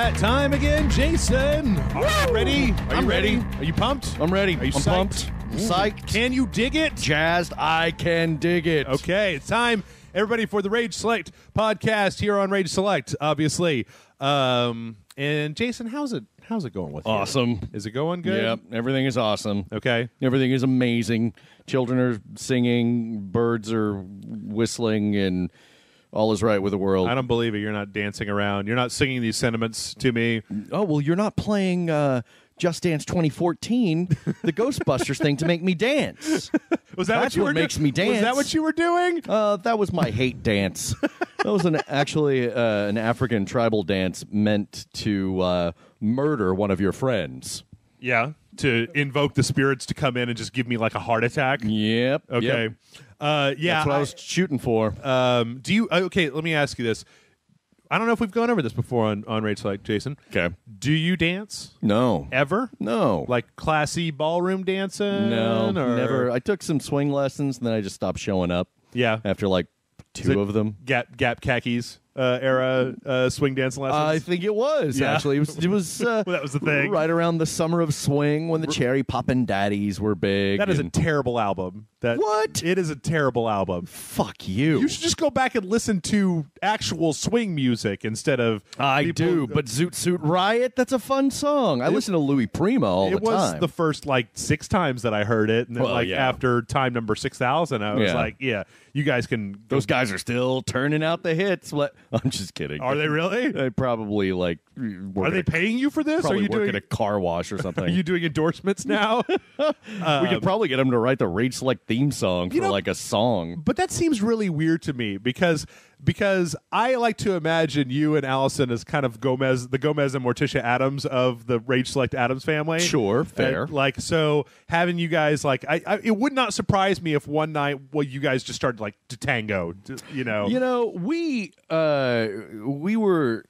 that time again, Jason. Are you ready? I'm ready. Are you pumped? I'm ready. Are you I'm psyched? pumped. I'm psyched. Can you dig it? Jazzed. I can dig it. Okay, it's time, everybody, for the Rage Select podcast here on Rage Select, obviously. And Jason, how's it going with you? Awesome. Is it going good? Yep. Everything is awesome. Okay. Everything is amazing. Children are singing, birds are whistling, and all is right with the world. I don't believe it. You're not dancing around. You're not singing these sentiments to me. Oh, well, you're not playing Just Dance 2014, the Ghostbusters thing, to make me dance. Was that That's what you were makes me dance. Was that what you were doing? That was my hate dance. That was actually an African tribal dance meant to murder one of your friends. Yeah. To invoke the spirits to come in and just give me like a heart attack? Yep. Okay. Yep. Yeah. That's what I was shooting for. Do you? Okay, let me ask you this. I don't know if we've gone over this before on Rage Select, Jason. Okay. Do you dance? No. Ever? No. Like classy ballroom dancing? No, or? never. I took some swing lessons, and then I just stopped showing up. Yeah. After like two of them. Gap khakis era swing dance lessons? I think it was, Yeah. actually. It was Well, that was the thing. right around the summer of swing when the Cherry Poppin' Daddies were big. That is a and- terrible album. What? It is a terrible album. Fuck you. You should just go back and listen to actual swing music instead of... I people- do, but Zoot Suit Riot, that's a fun song. I listen to Louis Prima all the It was time. the first, 6 times that I heard it. And then, Well, yeah. after time number 6,000, I was Yeah. like, yeah, you guys can... Those guys are still turning out the hits. I'm just kidding. Are they really? They probably, Are they paying you for this? Are Probably you work doing at a car wash or something. Are you doing endorsements now? We could probably get them to write the Rage Select theme song for know- like a song. But that seems really weird to me because I like to imagine you and Allison as kind of the Gomez and Morticia Adams of the Rage Select Adams family. Sure, fair. And, so having you guys it would not surprise me if one night you guys just started to tango. You know, we were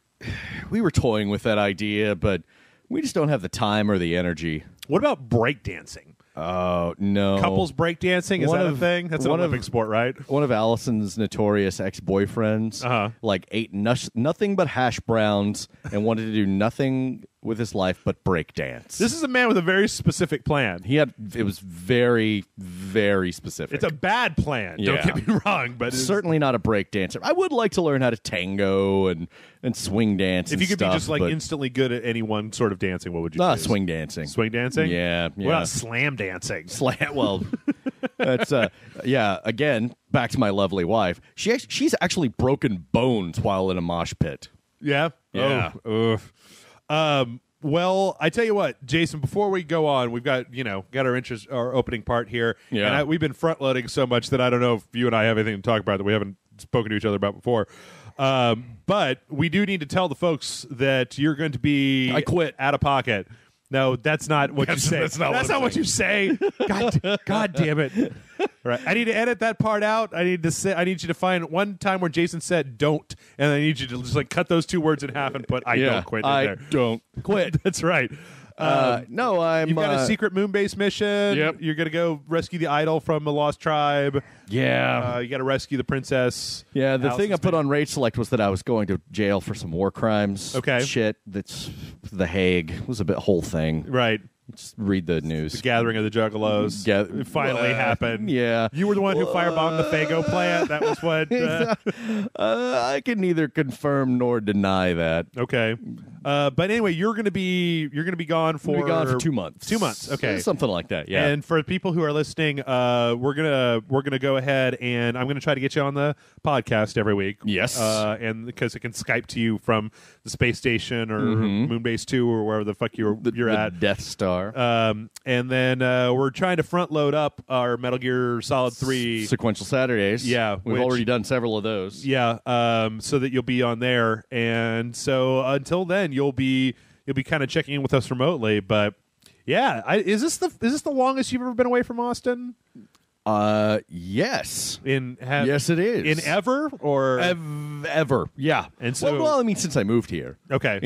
toying with that idea, but we just don't have the time or the energy. What about breakdancing? Oh, no. Couples breakdancing, is One that a of- thing? That's an one of- Olympic sport, right? One of Allison's notorious ex-boyfriends ate nothing but hash browns and wanted to do nothing with his life but break dance. This is a man with a very specific plan. It was very, very specific. It's a bad plan. Yeah. Don't get me wrong, but it's certainly not a break dancer. I would like to learn how to tango and swing dance. If you could stuff, be just but instantly good at any one sort of dancing, what would you choose? swing dancing. Swing dancing? Yeah. What about slam dancing? Well, that's again, back to my lovely wife. She's actually broken bones while in a mosh pit. Yeah? Yeah. Oh, well, I tell you what, Jason, before we go on, we've got our opening part here. Yeah. And we've been front loading so much that I don't know if you and I have anything to talk about that we haven't spoken to each other about before. But we do need to tell the folks that you're going to be I quit. out of pocket. No, that's not what you say. That's not what you say. God damn it. All right. I need to edit that part out. I need you to find one time where Jason said don't, and I need you to just cut those two words in half and put I don't quit in there. don't quit. That's right. No, You've got a secret Moonbase mission. Yep. You're going to go rescue the idol from a lost tribe. Yeah. You got to rescue the princess. Yeah, the thing I Allison's put on Rage Select was that I was going to jail for some war crimes. Okay. Shit, that's The Hague. It was a whole thing. Right. Just read the news. The gathering of the Juggalos. It finally happened. Yeah. You were the one who firebombed the Fago plant. That was what... I can neither confirm nor deny that. Okay. But anyway, you're going to be gone for... We'll be gone for 2 months. 2 months. Okay. Something like that, yeah. And for people who are listening, we're gonna go ahead and I'm gonna try to get you on the podcast every week. Yes. And because it can Skype to you from the space station or Moonbase 2 or wherever the fuck you're the at. Death Star. And then we're trying to front load up our Metal Gear Solid 3 Sequential Saturdays. Yeah, We've already done several of those. Yeah. So that you'll be on there, and so until then you'll be kind of checking in with us remotely. But yeah, is this the longest you've ever been away from Austin? Yes. Yes, it is. In ever or ever. Yeah. And so, well, I mean, since I moved here. Okay.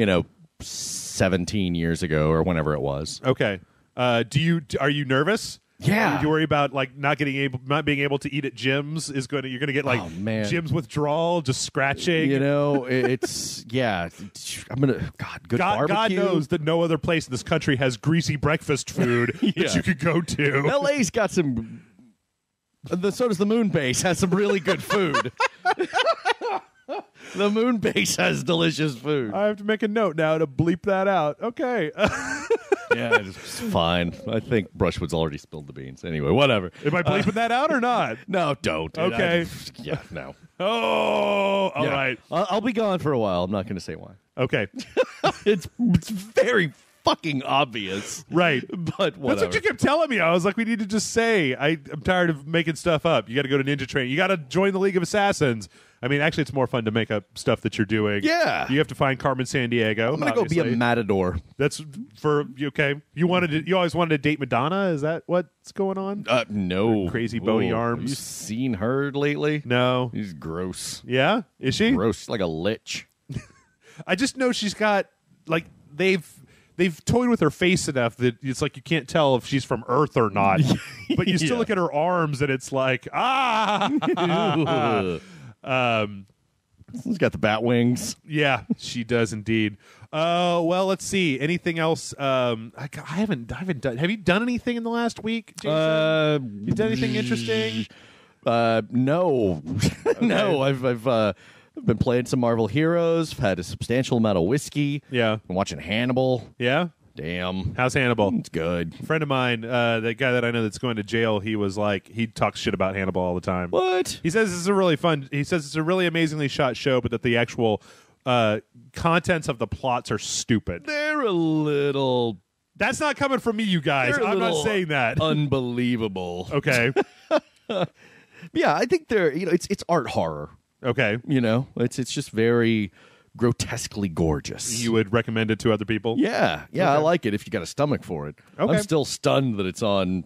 17 years ago or whenever it was. Okay. Are you nervous? Yeah. You worry about like not being able to eat at gyms you're gonna get like gyms withdrawal, just scratching. It's I'm gonna good barbecue. God knows that no other place in this country has greasy breakfast food that you could go to. LA's got some. So does the Moonbase. Has some really good food. The Moonbase has delicious food. I have to make a note now to bleep that out. Okay. Yeah, it's fine. I think Brushwood's already spilled the beans. Anyway, whatever. Am I bleeping that out or not? No, don't. Okay. No. Oh, all right. I'll be gone for a while. I'm not going to say why. Okay. It's very fucking obvious. Right. But whatever. That's what you kept telling me. I was like, we need to just say, I'm tired of making stuff up. You got to go to Ninja Training. You got to join the League of Assassins. I mean, actually, it's more fun to make up stuff that you're doing. Yeah. You have to find Carmen Sandiego. I'm going to go be a matador. That's okay. You always wanted to date Madonna? Is that what's going on? No. Her crazy bony arms. Have you seen her lately? No. She's gross. Yeah? Is she? Gross. Like a lich. I just know she's got, like, they've toyed with her face enough that it's like you can't tell if she's from Earth or not. But you still look at her arms and it's like, She's got the bat wings. Yeah, she does indeed. Well, let's see. Anything else? I haven't done. Have you done anything in the last week, Jason? You done anything interesting? No. Okay. No. I've been playing some Marvel Heroes. I've had a substantial amount of whiskey. Yeah. Been watching Hannibal. Yeah. Damn. How's Hannibal? It's good. A friend of mine, the guy that I know that's going to jail, he was like, he talks shit about Hannibal all the time. What? He says it's a really amazingly shot show, but that the actual contents of the plots are stupid. They're a little... That's not coming from me, you guys. I'm not saying that. Unbelievable. Okay. Yeah, I think they're, it's art horror. Okay. It's just very grotesquely gorgeous. You would recommend it to other people? Yeah. Okay. I like it if you got a stomach for it. Okay. I'm still stunned that it's on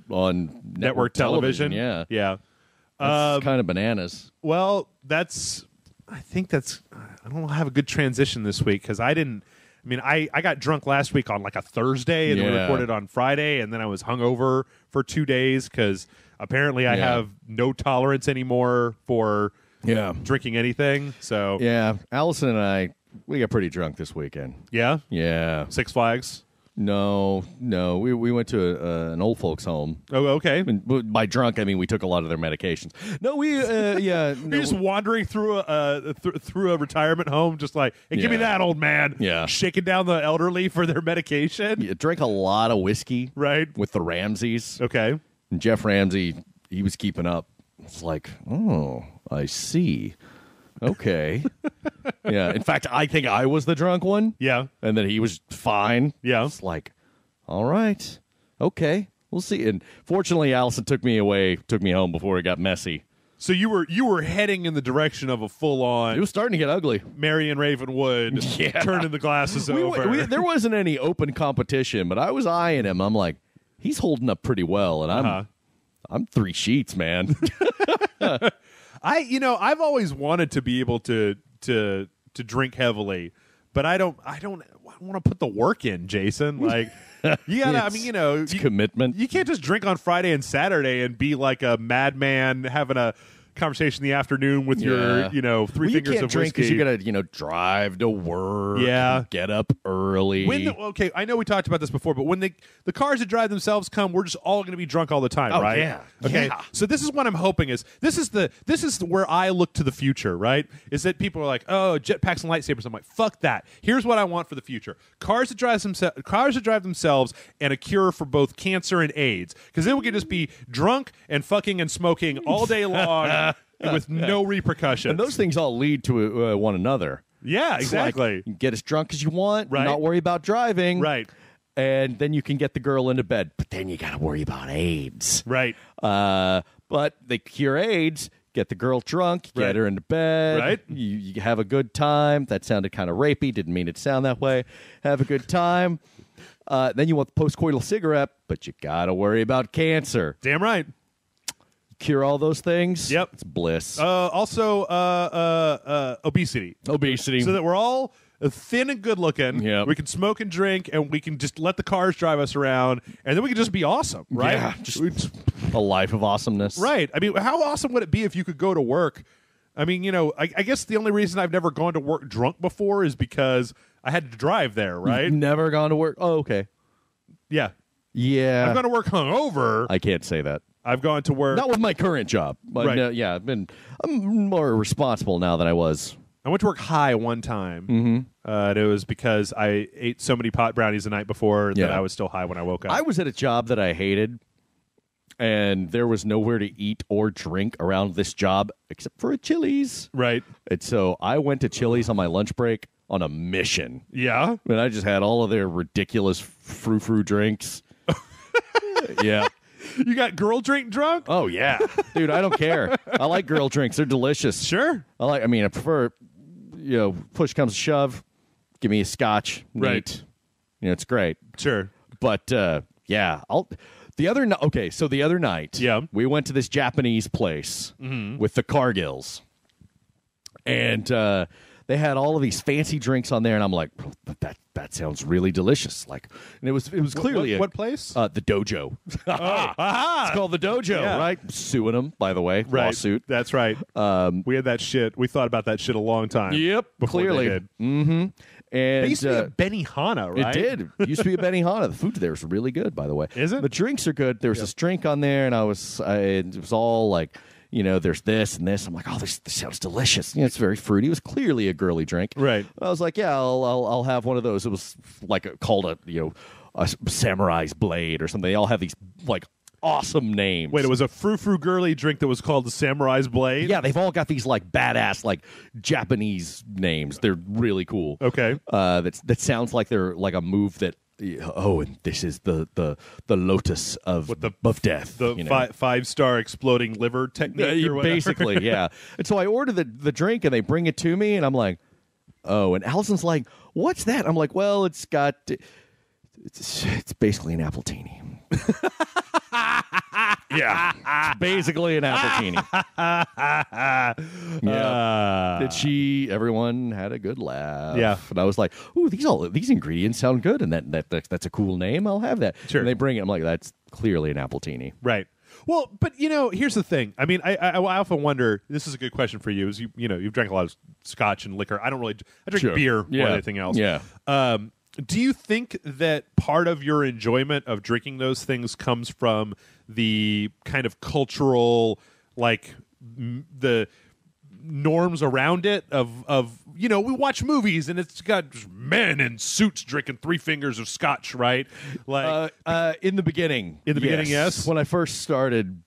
network television. Yeah. Yeah. That's kind of bananas. Well, I don't have a good transition this week because I got drunk last week on like a Thursday and then we recorded on Friday, and then I was hungover for 2 days because apparently I have no tolerance anymore for drinking anything. So yeah, Allison and we got pretty drunk this weekend. Yeah? Yeah. Six Flags? No. We went to an old folks' home. Oh, okay. And by drunk, I mean we took a lot of their medications. No, we You're just wandering through a retirement home, just like, hey, give me that, old man. Yeah. Shaking down the elderly for their medication. You drank a lot of whiskey. Right. With the Ramseys. Okay. And Jeff Ramsey, he was keeping up. It's like, oh, I see. Okay. Yeah. In fact, I think I was the drunk one. Yeah. And then he was fine. Yeah. It's like, all right. Okay. We'll see. And fortunately, Allison took me home before it got messy. So you were heading in the direction of a full-on... It was starting to get ugly. Marion Ravenwood turning the glasses over. There wasn't any open competition, but I was eyeing him. I'm like, he's holding up pretty well, and I'm 3 sheets, man. I've always wanted to be able to drink heavily, but I don't want to put the work in, Jason. Like, you gotta. It's commitment. You can't just drink on Friday and Saturday and be like a madman having a conversation in the afternoon with your, 3 fingers can't of drink whiskey. because you gotta, drive to work. Yeah, get up early. Okay, I know we talked about this before, but when the cars that drive themselves come, we're just all going to be drunk all the time, right? Yeah. Okay. Yeah. So this is what I'm hoping is this is where I look to the future, right? Is that people are like, oh, jetpacks and lightsabers. I'm like, fuck that. Here's what I want for the future: cars that drive themselves, and a cure for both cancer and AIDS. Because then we can just be drunk and fucking and smoking all day long. With no repercussions. And those things all lead to one another. Yeah, exactly. Like, you get as drunk as you want, right. Not worry about driving. Right. And then you can get the girl into bed. But then you got to worry about AIDS. Right. But they cure AIDS, get the girl drunk, get her into bed. Right. You have a good time. That sounded kind of rapey. Didn't mean it to sound that way. Have a good time. Then you want the post-coital cigarette, but you got to worry about cancer. Damn right. Cure all those things. Yep. It's bliss. Also, obesity. Obesity. So that we're all thin and good looking. Yep. We can smoke and drink, and we can just let the cars drive us around, and then we can just be awesome, right? Yeah, just a life of awesomeness. Right. I mean, how awesome would it be if you could go to work? I mean, I guess the only reason I've never gone to work drunk before is because I had to drive there, right? You've never gone to work? Oh, okay. Yeah. Yeah. I've gone to work hungover. I can't say that. I've gone to work. Not with my current job. But Right. yeah, I'm more responsible now than I was. I went to work high one time. And it was because I ate so many pot brownies the night before that Yeah. I was still high when I woke up. I was at a job that I hated, and there was nowhere to eat or drink around this job except for a Chili's. Right. And so I went to Chili's on my lunch break on a mission. Yeah. And I just had all of their ridiculous frou-frou drinks. Yeah. You got girl drink drunk? Oh, yeah. Dude, I don't care. I like girl drinks. They're delicious. Sure. I prefer, push comes to shove, give me a scotch. Neat. Right. It's great. Sure. But, yeah, the other night, Yeah. we went to this Japanese place with the Cargills. And they had all of these fancy drinks on there, and I'm like, that sounds really delicious. And it was clearly what place? The Dojo. Aha! It's called the Dojo, Yeah. right? Suing them, by the way, Right. lawsuit. That's right. We had that shit. We thought about that shit a long time. Yep, before clearly. They did. And They used to be a Benihana, right? It did. It used to be a Benihana. The food there is really good, by the way. Is it? The drinks are good. There was this drink on there, and it was all like, there's this and this. I'm like, oh, this sounds delicious. It's very fruity. It was clearly a girly drink. Right. I was like, yeah, I'll have one of those. It was called a samurai's blade or something. They all have these awesome names. Wait, it was a frou-frou girly drink that was called the Samurai's Blade? Yeah, they've all got these badass Japanese names. They're really cool. Okay. That sounds like they're like a move that. Oh, and this is the lotus of death. The 5-star exploding liver technique or whatever. Basically, yeah. And so I ordered the drink, and they bring it to me, and I'm like, oh. And Allison's like, what's that? I'm like, well, it's basically an appletini. Yeah, it's basically an appletini. Yeah. Everyone had a good laugh. Yeah. And I was like, ooh, these ingredients sound good, and that's a cool name. I'll have that. Sure. And they bring it. I'm like, that's clearly an appletini. Right. Well, but here's the thing. I mean, I often wonder. This is a good question for you. Is you've drank a lot of scotch and liquor. I drink Sure. beer more than anything else. Yeah. Do you think that part of your enjoyment of drinking those things comes from the kind of cultural, the norms around it of we watch movies and it's got men in suits drinking 3 fingers of scotch, right? In the beginning. Yes. When I first started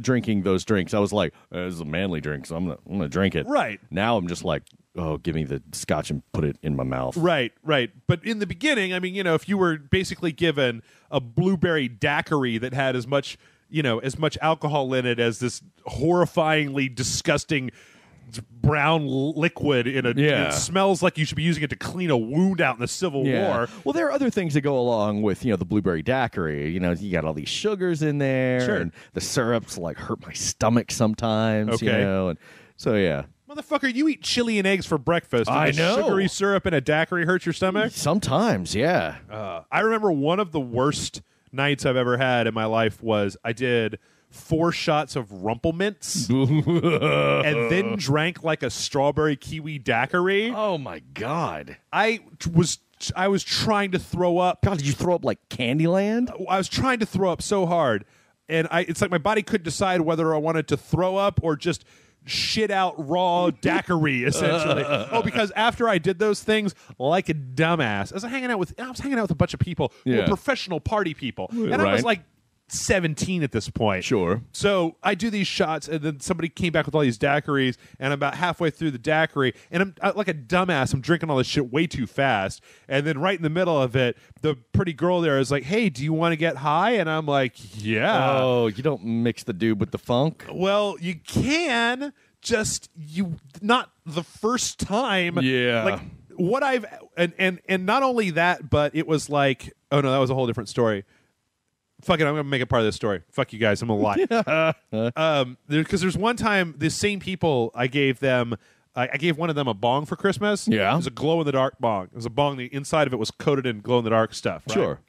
drinking those drinks, I was like, "This is a manly drink, so I'm gonna drink it." Right. Now I'm just like, "Oh, give me the scotch and put it in my mouth." Right. But in the beginning, I mean, if you were basically given a blueberry daiquiri that had as much alcohol in it as this horrifyingly disgusting brown liquid it smells like you should be using it to clean a wound out in the Civil War. Well, there are other things that go along with the blueberry daiquiri. You got all these sugars in there, Sure. and the syrups hurt my stomach sometimes. Okay. And so yeah. Motherfucker, you eat chili and eggs for breakfast. And I the know. Sugary syrup and a daiquiri hurts your stomach? Sometimes, yeah. I remember one of the worst nights I've ever had in my life was I did 4 shots of Rumplemints and then drank a strawberry kiwi daiquiri. Oh my God. I was trying to throw up. God, did you throw up like Candyland? I was trying to throw up so hard, and it's like my body couldn't decide whether I wanted to throw up or just shit out raw daiquiri, essentially. Because after I did those things, like a dumbass, I was hanging out with a bunch of people who were professional party people, and I was like 17 at this point. Sure. So I do these shots, and then somebody came back with all these daiquiris, and I'm about halfway through the daiquiri, and I'm like a dumbass. I'm drinking all this shit way too fast, and then right in the middle of it, the pretty girl there is like, "Hey, do you want to get high?" And I'm like, "Yeah." Oh, you don't mix the dude with the funk? Well, you can, just not the first time. Yeah. Like what I've and not only that, but it was like, oh no, that was a whole different story. Fuck it, I'm gonna make it part of this story. Fuck you guys, I'm gonna lie. Because there's one time the same people, I gave them I gave one of them a bong for Christmas. Yeah. It was a glow-in-the-dark bong. It was a bong. The inside of it was coated in glow-in-the-dark stuff. Right? Sure.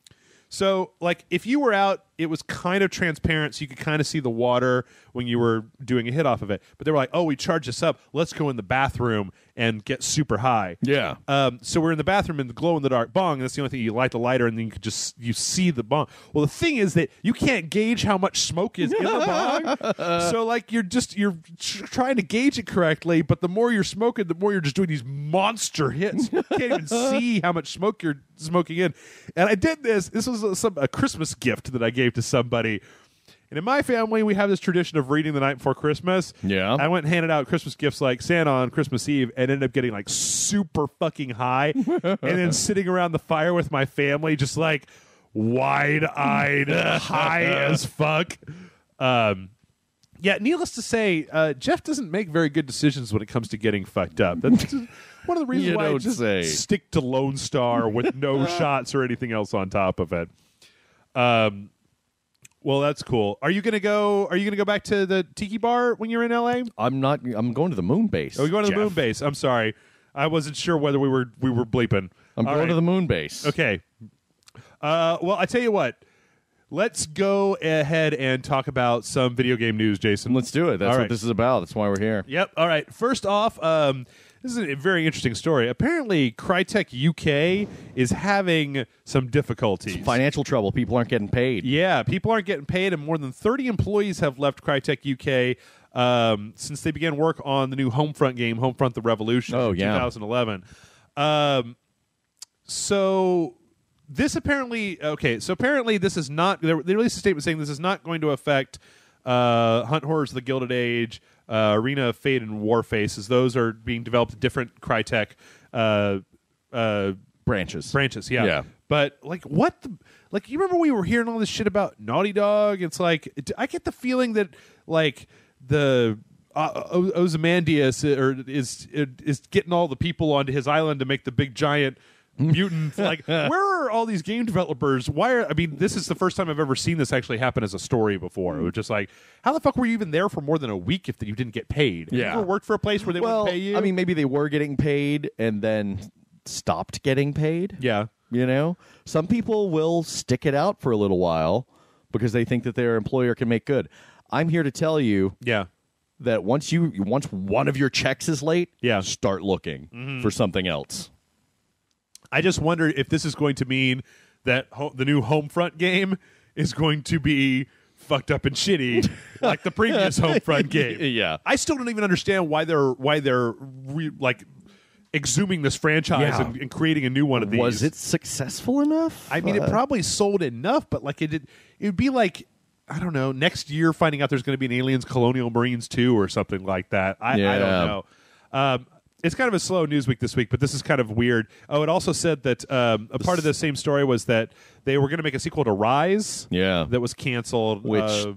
So, like, if you were out, it was kind of transparent, so you could kind of see the water when you were doing a hit off of it. But they were like, oh, we charged this up. Let's go in the bathroom and get super high. Yeah. So we're in the bathroom in the glow-in-the-dark bong, and that's the only thing. You light the lighter, and then you see the bong. Well, the thing is that you can't gauge how much smoke is in the bong. So, like, you're trying to gauge it correctly, but the more you're smoking, the more you're just doing these monster hits. You can't even see how much smoke you're smoking in. And I did this. This was a Christmas gift that I gave to somebody. And in my family, we have this tradition of reading the night before Christmas. Yeah. I went and handed out Christmas gifts like Santa on Christmas Eve and ended up getting like super fucking high and then sitting around the fire with my family just like wide-eyed, high as fuck. Yeah, needless to say, Jeff doesn't make very good decisions when it comes to getting fucked up. That's one of the reasons why I just stick to Lone Star with no shots or anything else on top of it. Well, that's cool. Are you gonna go back to the Tiki Bar when you're in LA? I'm not. I'm going to the Moonbase. Oh, you're going to the Moonbase. I'm sorry. I wasn't sure whether we were bleeping. I'm going to the Moonbase. Okay. Well, I tell you what. Let's go ahead and talk about some video game news, Jason. Let's do it. That's what this is about. That's why we're here. Yep. All right. First off, this is a very interesting story. Apparently, Crytek UK is having some difficulties. Some financial trouble. People aren't getting paid. Yeah, people aren't getting paid, and more than 30 employees have left Crytek UK since they began work on the new Homefront game, Homefront: The Revolution, in 2011. So this apparently this is not. They released a statement saying this is not going to affect Hunt Horrors of the Gilded Age, Arena of Fate, and Warface, as those are being developed at different Crytek branches. Yeah. But like, what? You remember we were hearing all this shit about Naughty Dog? It's like I get the feeling that like the Ozymandias is getting all the people onto his island to make the big giant mutants. Like, where are all these game developers? This is the first time I've ever seen this actually happen as a story before. It was just like, how the fuck were you even there for more than a week if you didn't get paid? Yeah. Have you ever worked for a place where they wouldn't pay you? I mean, maybe they were getting paid and then stopped getting paid. Yeah. You know, some people will stick it out for a little while because they think that their employer can make good. I'm here to tell you that once one of your checks is late, start looking for something else. I just wonder if this is going to mean that the new Homefront game is going to be fucked up and shitty like the previous Homefront game. Yeah. I still don't even understand why they're exhuming this franchise and creating a new one of these. Was it successful enough? I mean, it probably sold enough, but like it would be like, I don't know, next year finding out there's going to be an Aliens Colonial Marines 2 or something like that. I don't know. It's kind of a slow news week this week, but this is kind of weird. Oh, it also said that a part of the same story was that they were going to make a sequel to Rise. Yeah. That was canceled. Which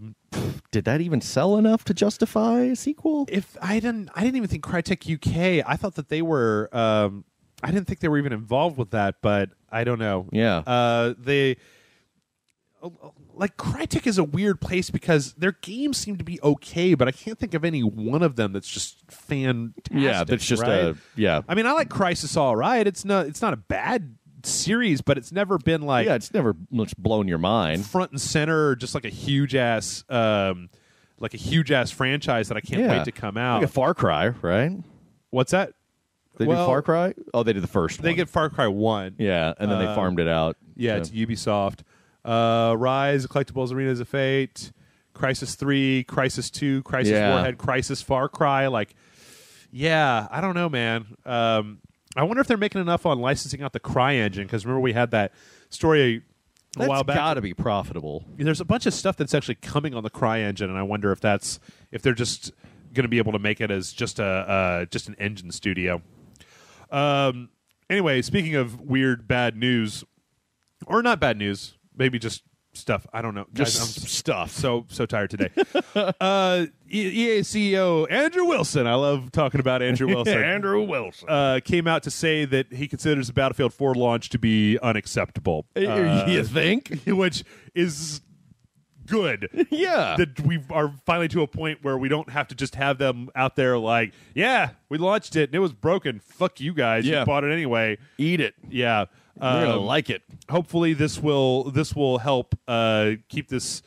did that even sell enough to justify a sequel? If I didn't even think Crytek UK. I thought that they were. I didn't think they were even involved with that, but I don't know. Yeah. Like, Crytek is a weird place because their games seem to be okay, but I can't think of any one of them that's just fantastic. Yeah, that's just right? I mean, I like Crysis all right. It's not a bad series, but it's never been like it's never much blown your mind front and center, just like a huge ass franchise that I can't wait to come out. Like a Far Cry, right? What's that? They did Far Cry? Oh, they did the first one. They did Far Cry 1. Yeah, and then they farmed it out. Yeah, to Ubisoft. Rise, Collectibles, Arenas of Fate, Crysis 3, Crysis 2, Crysis Warhead, Crysis Far Cry. Like, I don't know, man. I wonder if they're making enough on licensing out the CryEngine, because remember we had that story a while back. That's got to be profitable. There's a bunch of stuff that's actually coming on the CryEngine, and I wonder if they're just going to be able to make it as just an engine studio. Anyway, speaking of weird bad news, or not bad news, maybe just stuff. I don't know. Just Guys, I'm stuff. So tired today. EA CEO Andrew Wilson. I love talking about Andrew Wilson. Andrew Wilson came out to say that he considers the Battlefield 4 launch to be unacceptable. You think? Which is good. Yeah. That we are finally to a point where we don't have to just have them out there like, yeah, we launched it and it was broken. Fuck you guys. Yeah. You bought it anyway. Eat it. Yeah. You're gonna like it. Hopefully this will help keep this.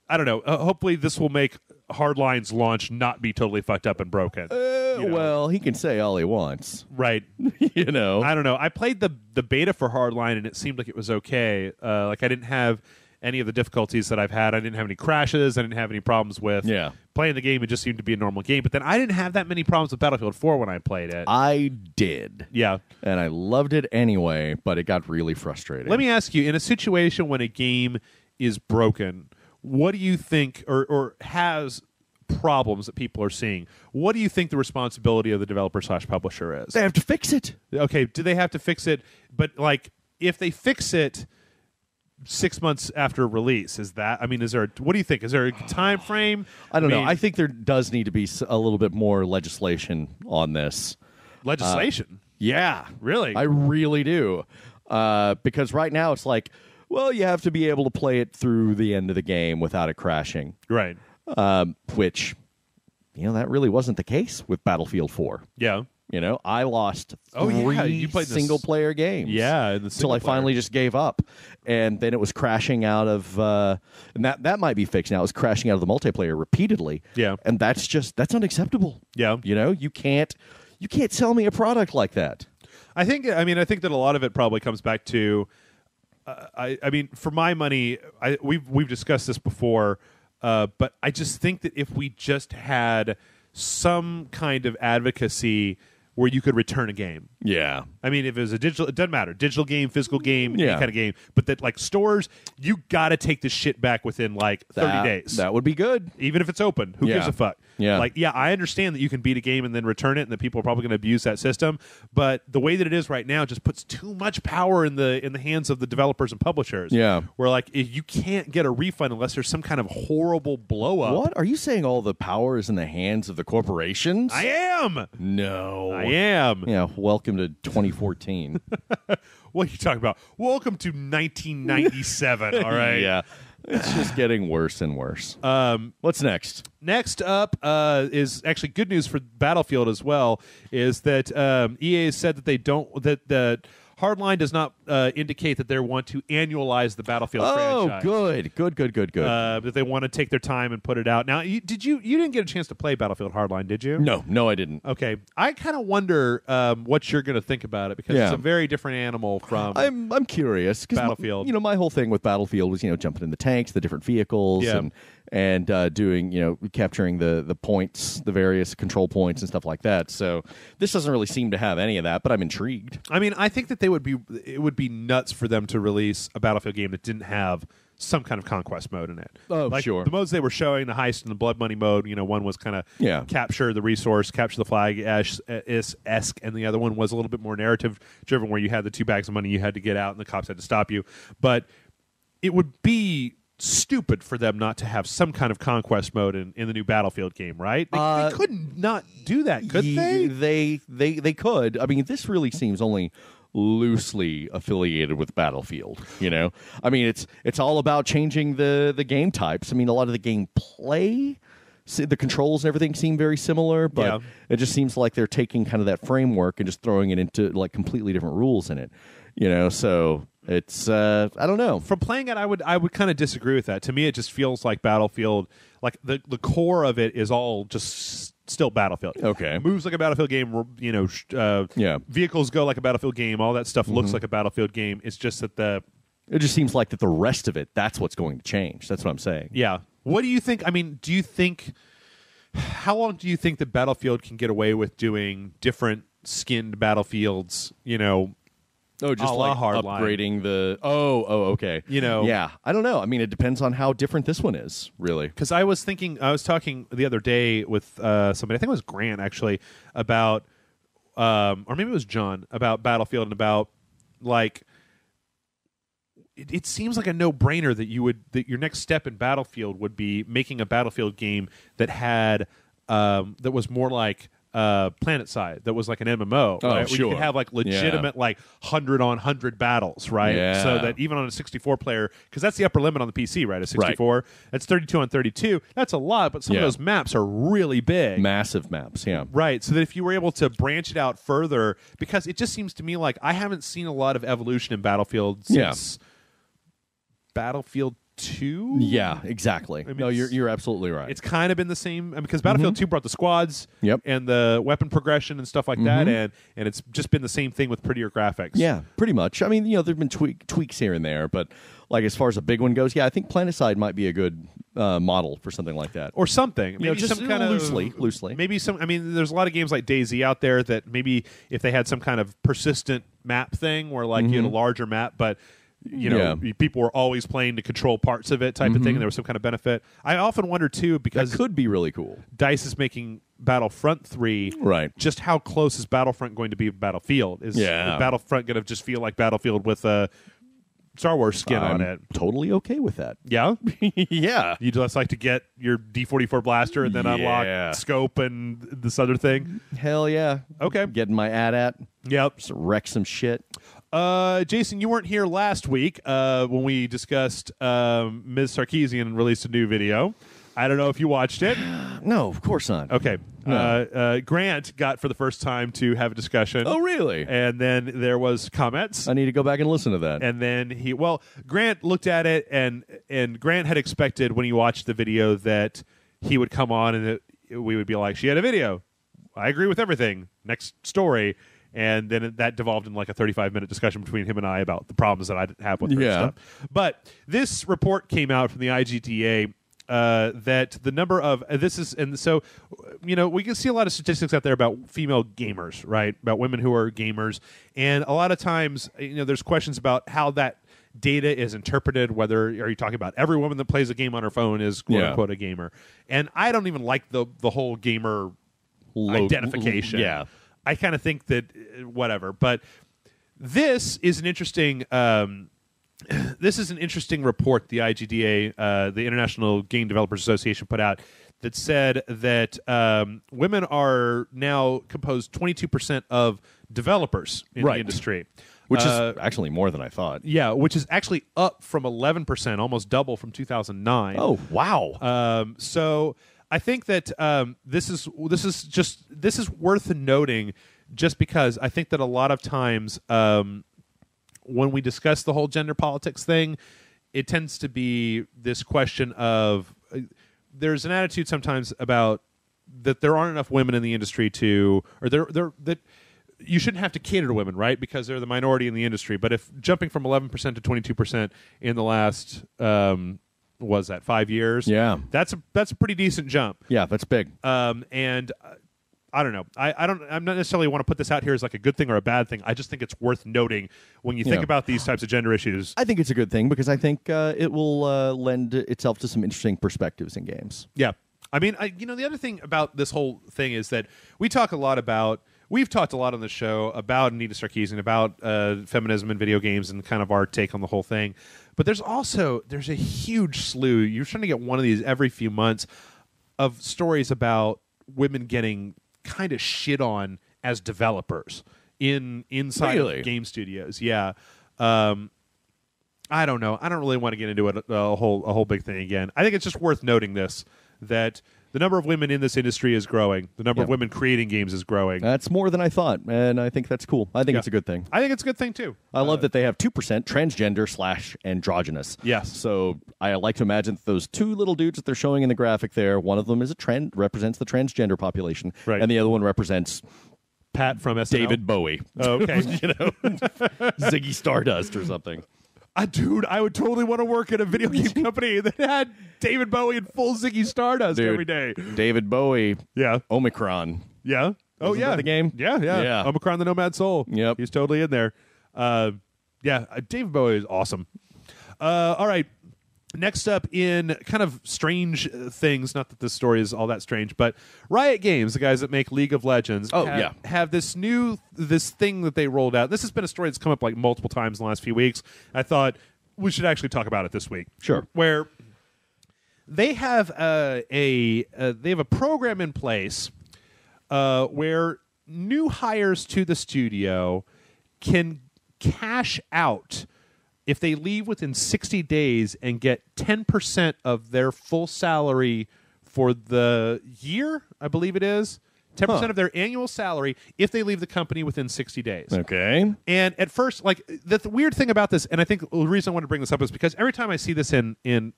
I don't know. Hopefully this will make Hardline's launch not be totally fucked up and broken. Well, he can say all he wants. Right. You know. I don't know. I played the beta for Hardline and it seemed like it was okay. Like I didn't have any of the difficulties that I've had. I didn't have any crashes. I didn't have any problems with playing the game. It just seemed to be a normal game. But then I didn't have that many problems with Battlefield 4 when I played it. I did. Yeah. And I loved it anyway, but it got really frustrating. Let me ask you, in a situation when a game is broken, what do you think, or has problems that people are seeing, what do you think the responsibility of the developer/publisher is? They have to fix it. Okay, do they have to fix it? But like, if they fix it 6 months after release, is that? I mean, is there? What do you think? Is there a time frame? I don't know. I think there does need to be a little bit more legislation on this. Legislation? Yeah, Really? I really do. Because right now it's like, well, you have to be able to play it through the end of the game without it crashing. Right. Which, that really wasn't the case with Battlefield 4. Yeah. I lost you played single-player games. Yeah, until I finally just gave up, and then it was crashing out of, and that might be fixed now. It was crashing out of the multiplayer repeatedly. Yeah, and that's unacceptable. Yeah, you can't sell me a product like that. I think that a lot of it probably comes back to, I mean, for my money, we've discussed this before, but I just think that if we just had some kind of advocacy where you could return a game. Yeah. I mean, if it was a digital, it doesn't matter. Digital game, physical game, yeah, any kind of game. But that, like, stores, you got to take this shit back within, like, 30 days. That would be good. Even if it's open. Who gives a fuck? Yeah. Like, yeah, I understand that you can beat a game and then return it and that people are probably going to abuse that system. But the way that it is right now just puts too much power in the hands of the developers and publishers. Yeah. Where, like, if you can't get a refund unless there's some kind of horrible blow-up. What? Are you saying all the power is in the hands of the corporations? I am! No. I am. Yeah, welcome to 2014. What are you talking about? Welcome to 1997, all right? Yeah. It's just getting worse and worse. What's next? Next up is actually good news for Battlefield as well, is that EA has said that that Hardline does not indicate that they want to annualize the Battlefield franchise. Oh, good. That they want to take their time and put it out. Now, you didn't get a chance to play Battlefield Hardline, did you? No, I didn't. Okay, I kind of wonder what you're going to think about it because it's a very different animal from. I'm curious because Battlefield. My whole thing with Battlefield was jumping in the tanks, the different vehicles, and doing capturing the points, the various control points and stuff like that. So this doesn't really seem to have any of that, but I'm intrigued. I mean, I think that it would be nuts for them to release a Battlefield game that didn't have some kind of conquest mode in it. Oh, like, sure. The modes they were showing, the heist and the blood money mode, one was kind of capture the resource, capture the flag-esque, and the other one was a little bit more narrative-driven where you had the 2 bags of money you had to get out and the cops had to stop you. But it would be stupid for them not to have some kind of conquest mode in the new Battlefield game, right? They could not do that, could they? They could. I mean, this really seems only loosely affiliated with Battlefield. I mean, it's all about changing the game types. I mean, a lot of the gameplay, the controls and everything seem very similar, but it just seems like they're taking kind of that framework and just throwing it into like completely different rules in it. So it's I don't know. From playing it, I would kind of disagree with that. To me, it just feels like Battlefield. Like the core of it is all just still Battlefield. Okay, moves like a Battlefield game. Vehicles go like a Battlefield game. All that stuff looks like a Battlefield game. It's just that it just seems like that the rest of it, that's what's going to change. That's what I'm saying. Yeah. What do you think? I mean, do you think? How long do you think that Battlefield can get away with doing different skinned Battlefields? Oh, just like upgrading the... Oh, okay. Yeah, I don't know. I mean, it depends on how different this one is, really. Because I was talking the other day with somebody, I think it was Grant, actually, about, or maybe it was John, about Battlefield and about, like, it seems like a no-brainer that your next step in Battlefield would be making a Battlefield game that had, that was more like PlanetSide that was like an MMO, right? Where you could have like legitimate like 100 on 100 battles, right? Yeah. So that even on a 64 player, because that's the upper limit on the PC, right? A 64, that's 32 on 32. That's a lot, but some of those maps are really big, massive maps, right? So that if you were able to branch it out further, because it just seems to me like I haven't seen a lot of evolution in Battlefield since Battlefield 2. Yeah, exactly. I mean, no, you're absolutely right. It's kind of been the same because Battlefield 2 brought the squads and the weapon progression and stuff like that, and it's just been the same thing with prettier graphics. Yeah, pretty much. I mean, there've been tweaks here and there, but like as far as a big one goes, I think PlanetSide might be a good model for something like that, or something. Maybe just some kind loosely. Maybe some. I mean, there's a lot of games like DayZ out there that maybe if they had some kind of persistent map thing where like you had a larger map, but people were always playing to control parts of it type of thing, and there was some kind of benefit. I often wonder, too, because that could be really cool. DICE is making Battlefront 3. Right. Just how close is Battlefront going to be to Battlefield? Is Battlefront going to just feel like Battlefield with a Star Wars skin on it? Totally okay with that. Yeah? Yeah. You just like to get your D44 blaster and then unlock scope and this other thing? Hell yeah. Okay. Getting my AT-AT. Yep. Just wreck some shit. Jason, you weren't here last week when we discussed Ms. Sarkeesian released a new video. I don't know if you watched it. No, of course not. Okay. No. Grant got for the first time to have a discussion. Oh, really? And then there was comments. I need to go back and listen to that. And then Grant looked at it, and Grant had expected when he watched the video that he would come on and we would be like, she had a video. I agree with everything. Next story. And then that devolved in like a 35-minute discussion between him and I about the problems that I have with her stuff. But this report came out from the IGDA that the number of we can see a lot of statistics out there about female gamers, right? About women who are gamers, and a lot of times, there's questions about how that data is interpreted. Whether are you talking about every woman that plays a game on her phone is quote unquote a gamer? And I don't even like the whole gamer identification. Yeah. I kind of think that whatever, but this is an interesting. This is an interesting report the IGDA, the International Game Developers Association, put out that said that women are now composed 22% of developers in the industry, which is actually more than I thought. Yeah, which is actually up from 11%, almost double from 2009. Oh wow! So I think that this is worth noting, just because I think that a lot of times when we discuss the whole gender politics thing, it tends to be this question of there's an attitude sometimes about that there aren't enough women in the industry that you shouldn't have to cater to women, right? Because they're the minority in the industry. But if jumping from 11% to 22% in the last was that 5 years? Yeah, that's a pretty decent jump. Yeah, that's big. And I don't know. I'm not necessarily want to put this out here as like a good thing or a bad thing. I just think it's worth noting when you think about these types of gender issues. I think it's a good thing because I think it will lend itself to some interesting perspectives in games. Yeah. I mean, the other thing about this whole thing is that we've talked a lot on the show about Anita Sarkeesian, about feminism in video games and kind of our take on the whole thing. But there's a huge slew. You're trying to get one of these every few months of stories about women getting kind of shit on as developers inside of game studios. Yeah. I don't know. I don't really want to get into it a whole big thing again. I think it's just worth noting that the number of women in this industry is growing. The number of women creating games is growing. That's more than I thought, and I think that's cool. I think it's a good thing. I think it's a good thing, too. I love that they have 2% transgender / androgynous. Yes. So I like to imagine that those two little dudes that they're showing in the graphic there, one of them is represents the transgender population, and the other one represents Pat from SNL. David Bowie. Oh, okay. Ziggy Stardust or something. Dude, I would totally want to work at a video game company that had David Bowie in full Ziggy Stardust every day. David Bowie. Yeah. Omicron. Yeah. Oh, Isn't that the game? Yeah. Omicron the Nomad Soul. Yep. He's totally in there. David Bowie is awesome. All right. Next up in kind of strange things, not that this story is all that strange, but Riot Games, the guys that make League of Legends, have this thing that they rolled out. This has been a story that's come up like multiple times in the last few weeks. I thought we should actually talk about it this week. Sure. Where they have a program in place where new hires to the studio can cash out if they leave within 60 days and get 10% of their full salary for the year, I believe it is. 10% of their annual salary if they leave the company within 60 days. Okay. And at first, like, the weird thing about this, and I think the reason I want to bring this up is because every time I see this in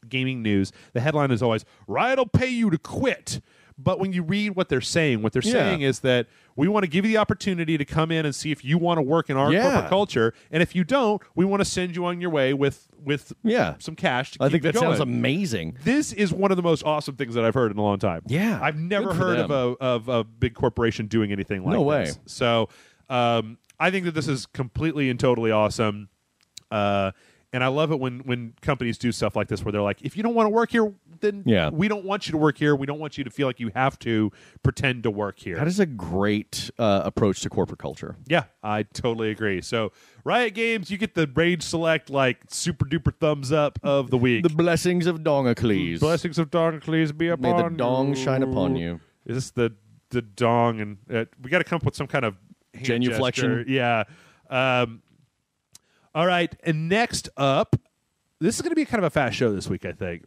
gaming news, the headline is always, Riot'll pay you to quit. But when you read what they're saying is that we want to give you the opportunity to come in and see if you want to work in our corporate culture. And if you don't, we want to send you on your way with some cash to keep I think that going. sounds amazing. This is one of the most awesome things that I've heard in a long time. Yeah. I've never heard of a big corporation doing anything like this. No way. So I think that this is completely and totally awesome. And I love it when companies do stuff like this where they're like, if you don't want to work here, then we don't want you to work here. We don't want you to feel like you have to pretend to work here. That is a great approach to corporate culture. Yeah, I totally agree. So Riot Games, you get the Rage Select, like, super duper thumbs up of the week. The blessings of Dongacles. Blessings of Dongacles be upon you. May the dong shine upon you. Is this the dong? And we got to come up with some kind of hand genuflection. gesture. Yeah. All right, and next up, this is going to be kind of a fast show this week, I think.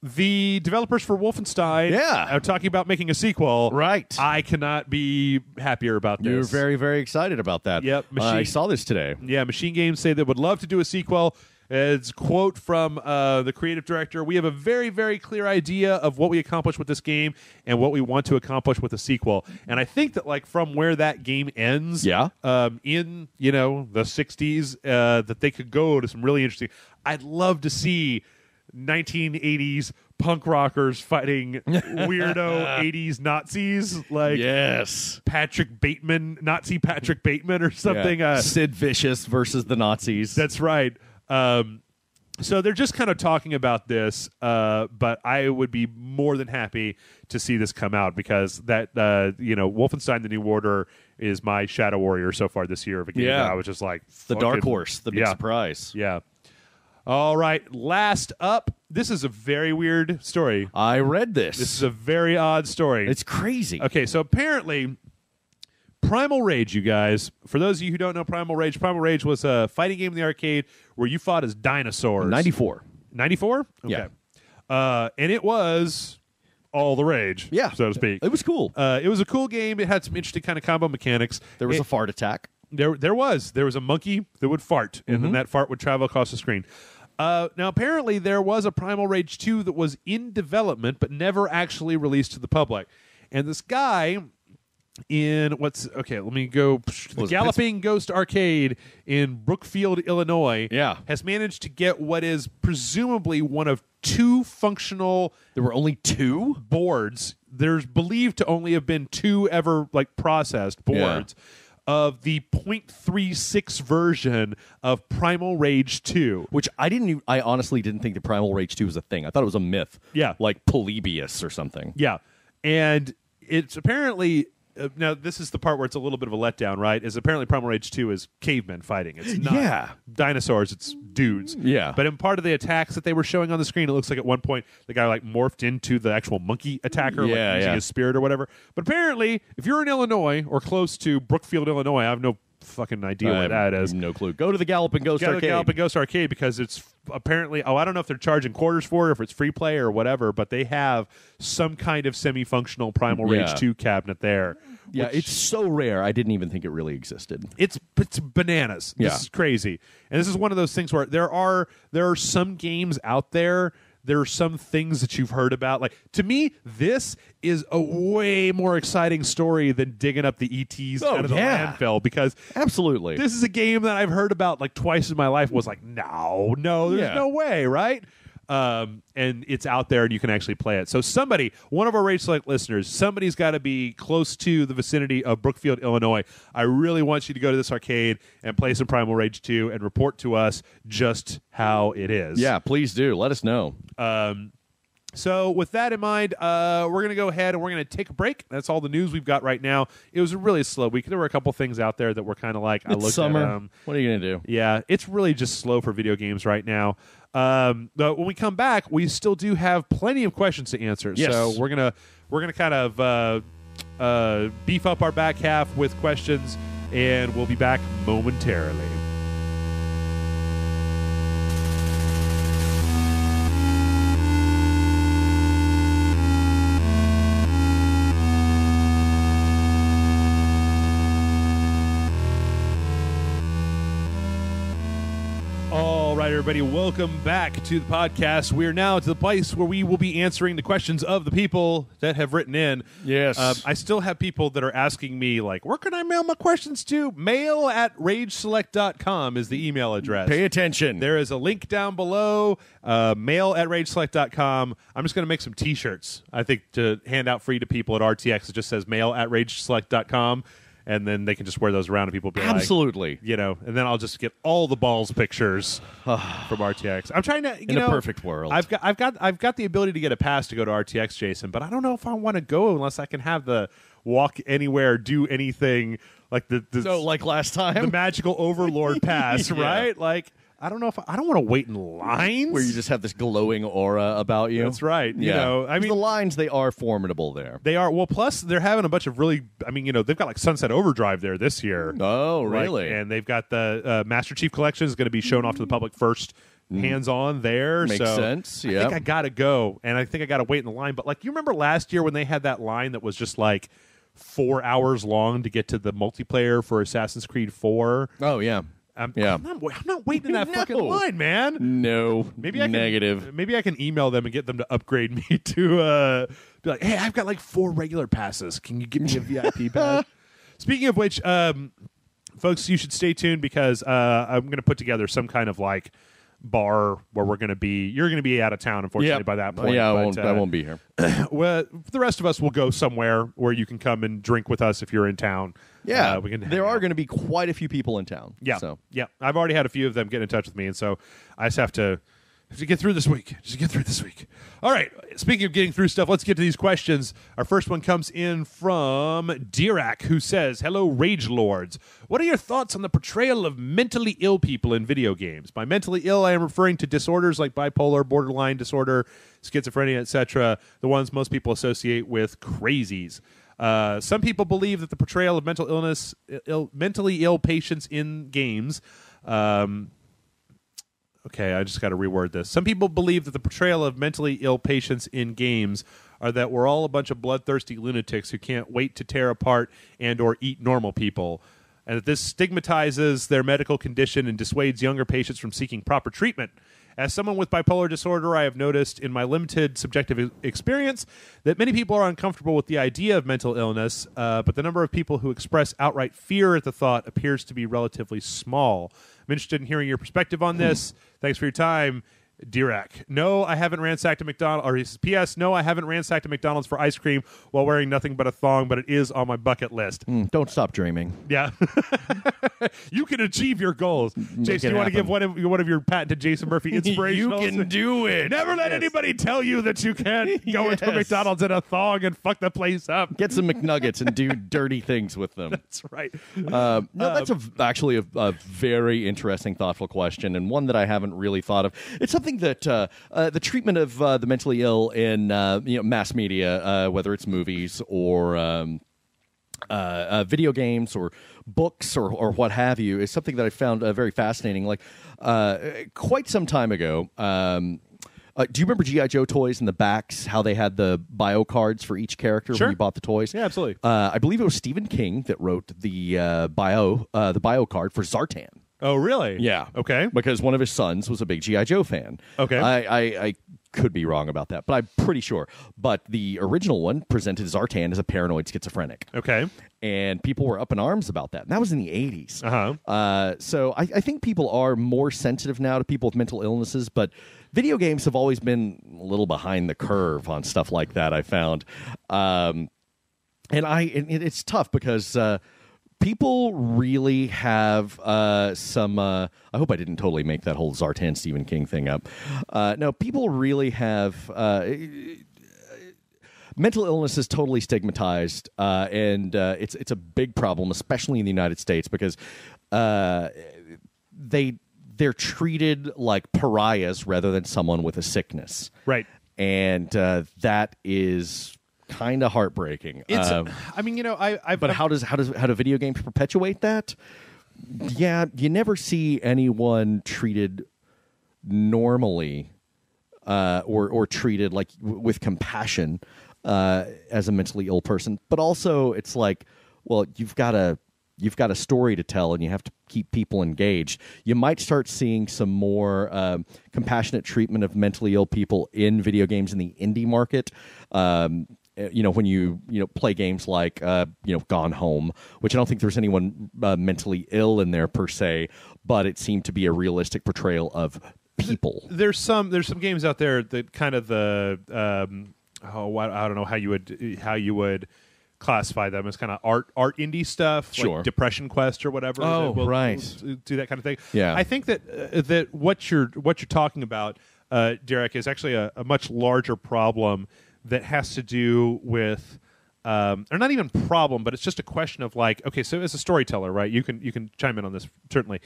The developers for Wolfenstein are talking about making a sequel. Right. I cannot be happier about this. You're very, very excited about that. Yep. I saw this today. Yeah, Machine Games say they would love to do a sequel. It's a quote from the creative director. We have a very, very clear idea of what we accomplished with this game and what we want to accomplish with the sequel. And I think that, like, from where that game ends in, the 60s, that they could go to some really interesting... I'd love to see 1980s punk rockers fighting weirdo 80s Nazis, like Patrick Bateman, Nazi Patrick Bateman or something. Yeah. Sid Vicious versus the Nazis. That's right. So they're just kind of talking about this, but I would be more than happy to see this come out because that, Wolfenstein: The New Order is my Shadow Warrior so far this year of a game. Yeah. That I was just like, the dark horse, the big surprise. Yeah. All right, last up. This is a very weird story. I read this. This is a very odd story. It's crazy. Okay, so apparently Primal Rage, you guys. For those of you who don't know Primal Rage was a fighting game in the arcade where you fought as dinosaurs. 94. 94? Okay. Yeah. And it was all the rage, so to speak. It was cool. It was a cool game. It had some interesting kind of combo mechanics. There was a fart attack. There was a monkey that would fart, and then that fart would travel across the screen. Now, apparently, there was a Primal Rage 2 that was in development but never actually released to the public. And this guy in let me go. The Galloping Ghost Arcade in Brookfield, Illinois, has managed to get what is presumably one of two functional. There were only two boards. There's believed to only have been two ever processed boards. Yeah. Of the 0.36 version of Primal Rage 2. Which I honestly didn't think that Primal Rage 2 was a thing. I thought it was a myth. Yeah. Like Polybius or something. Yeah. And it's apparently... now, this is the part where it's a little bit of a letdown, right? Is apparently Primal Rage 2 is cavemen fighting. It's not dinosaurs, it's dudes. Yeah. But in part of the attacks that they were showing on the screen, it looks like at one point the guy morphed into the actual monkey attacker, using his spirit or whatever. But apparently, if you're in Illinois or close to Brookfield, Illinois, I have no fucking idea where that is. No clue. Go to the Galloping Ghost Arcade. Go to the Galloping Ghost Arcade because it's apparently, I don't know if they're charging quarters for it or if it's free play or whatever, but they have some kind of semi-functional Primal Rage 2 cabinet there. Yeah, it's so rare. I didn't even think it really existed. It's bananas. This is crazy. And this is one of those things where there are some games out there. There are some things that you've heard about. Like, to me, this is a way more exciting story than digging up the ETs out of the landfill because absolutely, this is a game that I've heard about twice in my life. Was like, no, there's no way, right? And it's out there and you can actually play it. So one of our Rage Select listeners, somebody's got to be close to the vicinity of Brookfield, Illinois. I really want you to go to this arcade and play some Primal Rage 2 and report to us just how it is. Yeah, please do. Let us know. So with that in mind, we're going to go ahead and we're going to take a break. That's all the news we've got right now. It was a really slow week. There were a couple things out there that were kind of like, I looked summer. at them. What are you going to do? Yeah, it's really just slow for video games right now. But when we come back, we still do have plenty of questions to answer. Yes. So we're gonna kind of beef up our back half with questions, and we'll be back momentarily. All right, everybody, welcome back to the podcast. We're now to the place where we will be answering the questions of the people that have written in. Yes. I still have people that are asking me, like, where can I mail my questions to? Mail@rageselect.com is the email address. Pay attention. There is a link down below, mail@rageselect.com. I'm just going to make some T-shirts, I think, to hand out free to people at RTX. It just says mail@rageselect.com. And then they can just wear those around, and people be Absolutely. like, and then I'll just get all the balls pictures from RTX. I'm trying to, In a perfect world. I've got the ability to get a pass to go to RTX, Jason, but I don't know if I want to go unless I can have the walk anywhere, do anything like like last time, the magical Overlord pass, Yeah. right? Like, I don't know if I don't want to wait in lines where you just have this glowing aura about you. That's right. You Yeah. know, I mean, the lines, they are formidable there. they are. Well, plus they're having a bunch of really. I mean, they've got like Sunset Overdrive there this year. Oh, really? And they've got the Master Chief Collection is going to be shown off to the public first, hands-on there. Makes so sense. I Yeah. think I got to go, and I think I got to wait in the line. But like, you remember last year when they had that line that was just like 4 hours long to get to the multiplayer for Assassin's Creed 4? Oh, yeah. I'm not waiting in that No. fucking line, man. No. Maybe I can, Negative. Maybe I can email them and get them to upgrade me to be like, hey, I've got like 4 regular passes. Can you give me a VIP pass? Speaking of which, folks, you should stay tuned because I'm going to put together some kind of like bar where we're going to be. You're going to be out of town, unfortunately, by that point. Yeah, but, I won't be here. well, the rest of us will go somewhere where you can come and drink with us if you're in town. Yeah, we can. There are going to be quite a few people in town. Yeah, so. yeah. I've already had a few of them get in touch with me, and so I just have to get through this week. Just get through this week. All right. Speaking of getting through stuff, let's get to these questions. Our first one comes in from Dirac, who says, "Hello, Rage Lords. What are your thoughts on the portrayal of mentally ill people in video games? By mentally ill, I am referring to disorders like bipolar, borderline disorder, schizophrenia, etc. The ones most people associate with crazies." Some people believe that the portrayal of mentally ill patients in games. Okay, I just got to reword this. Some people believe that the portrayal of mentally ill patients in games are that we're all a bunch of bloodthirsty lunatics who can't wait to tear apart and or eat normal people, and that this stigmatizes their medical condition and dissuades younger patients from seeking proper treatment. As someone with bipolar disorder, I have noticed in my limited subjective experience that many people are uncomfortable with the idea of mental illness, but the number of people who express outright fear at the thought appears to be relatively small. I'm interested in hearing your perspective on this. Thanks for your time, Dirac. No, I haven't ransacked a McDonald's. Or he says, P.S. No, I haven't ransacked a McDonald's for ice cream while wearing nothing but a thong, but it is on my bucket list. Don't stop dreaming. Yeah. You can achieve your goals. Jason, you want to give one of your patented Jason Murphy inspirational? You can do it. Never let anybody tell you that you can't go into a Yes. McDonald's in a thong and fuck the place up. Get some McNuggets and do dirty things with them. That's right. No, that's actually a very interesting, thoughtful question, and one that I haven't really thought of. It's something that the treatment of the mentally ill in mass media, whether it's movies or video games or books or what have you, is something that I found very fascinating. Like quite some time ago. Do you remember G.I. Joe toys in the backs, how they had the bio cards for each character Sure. when you bought the toys? Yeah, absolutely. I believe it was Stephen King that wrote the bio card for Zartan. Oh, really? Yeah. Okay. Because one of his sons was a big G.I. Joe fan. Okay. I could be wrong about that, but I'm pretty sure. But the original one presented Zartan as a paranoid schizophrenic. Okay. And people were up in arms about that. And that was in the 80s. Uh-huh. So I think people are more sensitive now to people with mental illnesses, but video games have always been a little behind the curve on stuff like that, I found. And it's tough because people really have some... I hope I didn't totally make that whole Zartan Stephen King thing up. No, people really have... mental illness is totally stigmatized, and it's a big problem, especially in the United States, because they they're treated like pariahs rather than someone with a sickness. Right. And that is kind of heartbreaking. It's, I mean, you know, but how do video games perpetuate that? Yeah, you never see anyone treated normally or treated like with compassion as a mentally ill person. But also, it's like, well, you've got a story to tell, and you have to keep people engaged. You might start seeing some more compassionate treatment of mentally ill people in video games in the indie market. When you play games like Gone Home, which I don't think there's anyone mentally ill in there per se, but it seemed to be a realistic portrayal of people. There's some games out there that kind of I don't know how you would classify them as kind of art indie stuff, sure. like Depression Quest or whatever. Oh, right. We'll do that kind of thing. Yeah, I think that what you're talking about, Derek, is actually a much larger problem that has to do with, or not even problem, but it's just a question of like, okay, so as a storyteller, right? You can chime in on this certainly.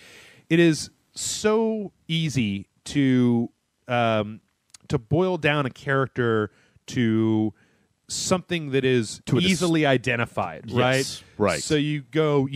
It is so easy to boil down a character to something that is easily identified, right? Yes, right. So you go,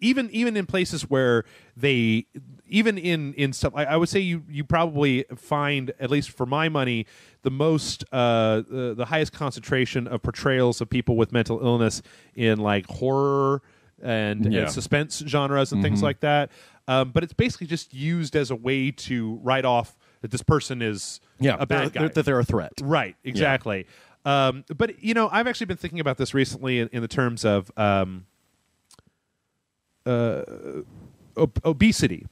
even in places where they, even in stuff, I would say you probably find, at least for my money, the most the highest concentration of portrayals of people with mental illness in like horror and suspense genres and things like that. But it's basically just used as a way to write off that this person is a bad guy. That they're a threat. Right, exactly. Yeah. But, I've actually been thinking about this recently in the terms of obesity.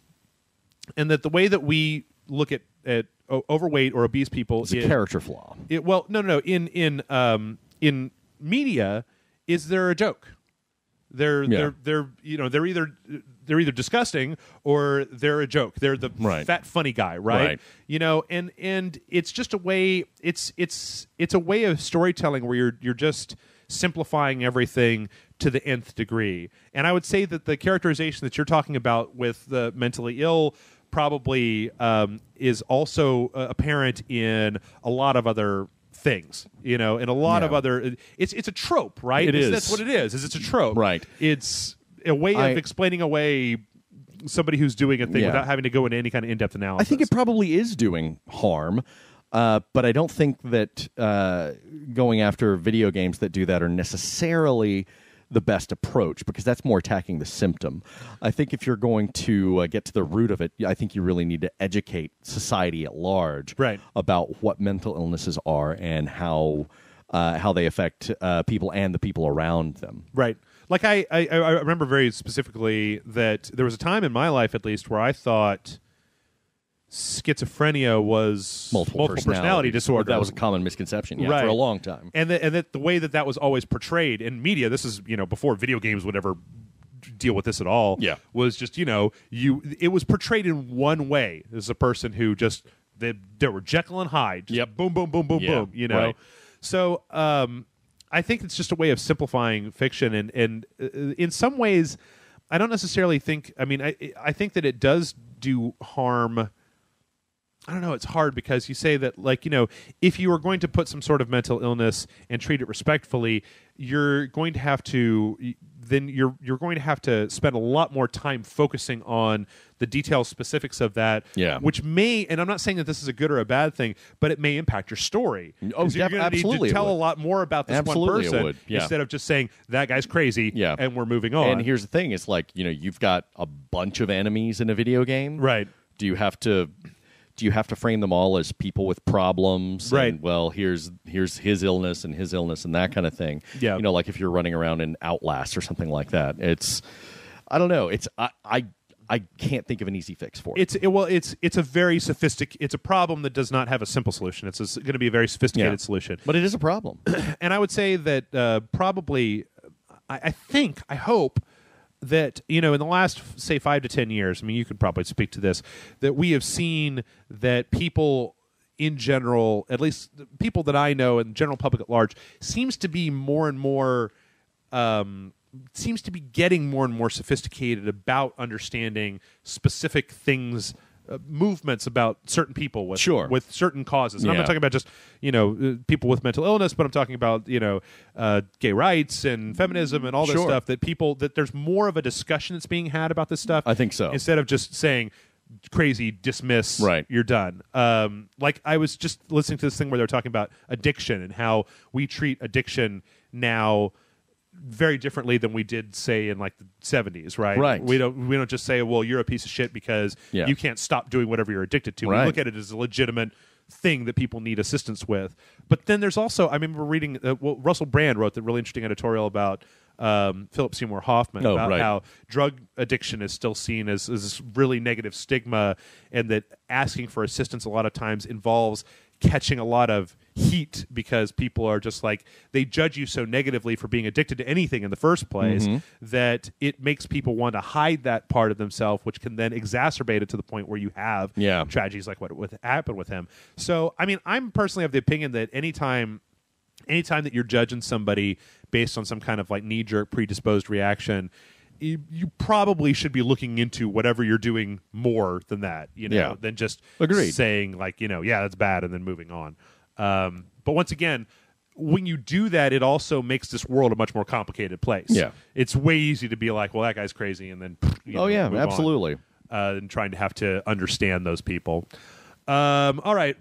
And that the way that we look at overweight or obese people is a character flaw. No. In media, is there a joke? They're either disgusting or they're a joke. They're the fat funny guy, right? And it's just a way. It's a way of storytelling where you're just simplifying everything to the nth degree. And I would say that the characterization that you're talking about with the mentally ill probably is also apparent in a lot of other things, in a lot of other. It's a trope, right? That's what it is. It's a trope, right? It's a way of explaining away somebody who's doing a thing without having to go into any kind of in-depth analysis. I think it probably is doing harm, but I don't think that going after video games that do that are necessarily the best approach, because that's more attacking the symptom. I think if you're going to get to the root of it, I think you really need to educate society at large about what mental illnesses are and how they affect people and the people around them. Right. Like I remember very specifically that there was a time in my life, at least, where I thought schizophrenia was multiple personality disorder. That was a common misconception, for a long time. And that the way that was always portrayed in media, this is before video games would ever deal with this at all. Yeah, was just it was portrayed in one way as a person who just they were Jekyll and Hyde. Just boom, boom, boom, boom, boom. Right. So I think it's just a way of simplifying fiction, and in some ways, I don't necessarily think. I mean, I think that it does do harm. I don't know. It's hard because you say that, if you are going to put some sort of mental illness and treat it respectfully, you're going to have to spend a lot more time focusing on the detailed specifics of that. Yeah. Which may, and I'm not saying that this is a good or a bad thing, but it may impact your story. Oh, you're going to need to tell a lot more about this one person instead of just saying that guy's crazy. Yeah. And we're moving on. And here's the thing: it's like you've got a bunch of enemies in a video game, right? Do you have to frame them all as people with problems? Right. And, well, here's his illness and that kind of thing. Yeah. Like if you're running around in Outlast or something like that. It's, I don't know. It's I can't think of an easy fix for it. It's a very sophisticated. It's a problem that does not have a simple solution. It's going to be a very sophisticated solution. But it is a problem. And I would say that probably, I hope that in the last, say, 5 to 10 years, I mean, you could probably speak to this, that we have seen that people in general, at least people that I know and the general public at large, seems to be more and more seems to be getting more and more sophisticated about understanding specific things, movements about certain people with certain causes. And I'm not talking about just people with mental illness, but I'm talking about gay rights and feminism and all this stuff. That there's more of a discussion that's being had about this stuff. I think so. Instead of just saying crazy, dismiss, you're done. Like I was just listening to this thing where they're talking about addiction and how we treat addiction now very differently than we did, say, in like the 70s, right? Right. We don't just say, well, you're a piece of shit because you can't stop doing whatever you're addicted to. We look at it as a legitimate thing that people need assistance with. But then there's also, I remember reading, Russell Brand wrote the really interesting editorial about Philip Seymour Hoffman about how drug addiction is still seen as this really negative stigma, and that asking for assistance a lot of times involves catching a lot of heat because people are just like, they judge you so negatively for being addicted to anything in the first place that it makes people want to hide that part of themselves, which can then exacerbate it to the point where you have tragedies like what happened with him. So, I mean, I'm personally of the opinion that anytime that you're judging somebody based on some kind of like knee-jerk predisposed reaction, you probably should be looking into whatever you're doing more than that, than just saying like, that's bad and then moving on. But once again, when you do that, it also makes this world a much more complicated place. Yeah. It's way easy to be like, well, that guy's crazy, and then move absolutely. on, and trying to have to understand those people. All right.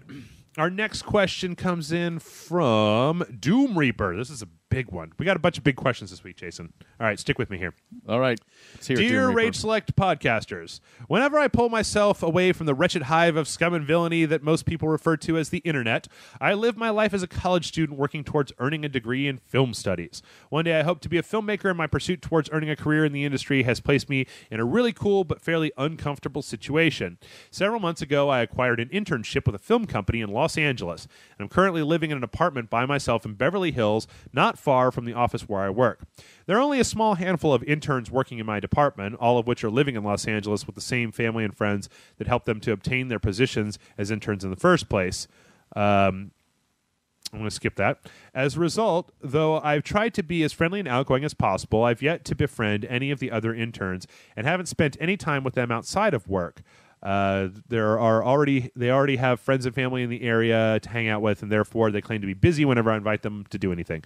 Our next question comes in from Doom Reaper. This is a big one. We got a bunch of big questions this week, Jason. All right, stick with me here. All right. Dear Rage Select podcasters, whenever I pull myself away from the wretched hive of scum and villainy that most people refer to as the internet, I live my life as a college student working towards earning a degree in film studies. One day I hope to be a filmmaker, and my pursuit towards earning a career in the industry has placed me in a really cool but fairly uncomfortable situation. Several months ago, I acquired an internship with a film company in Los Angeles, and I'm currently living in an apartment by myself in Beverly Hills, not far from the office where I work. There are only a small handful of interns working in my department, all of which are living in Los Angeles with the same family and friends that helped them to obtain their positions as interns in the first place. I'm going to skip that. As a result, though I've tried to be as friendly and outgoing as possible, I've yet to befriend any of the other interns and haven't spent any time with them outside of work. They already have friends and family in the area to hang out with, and therefore they claim to be busy whenever I invite them to do anything.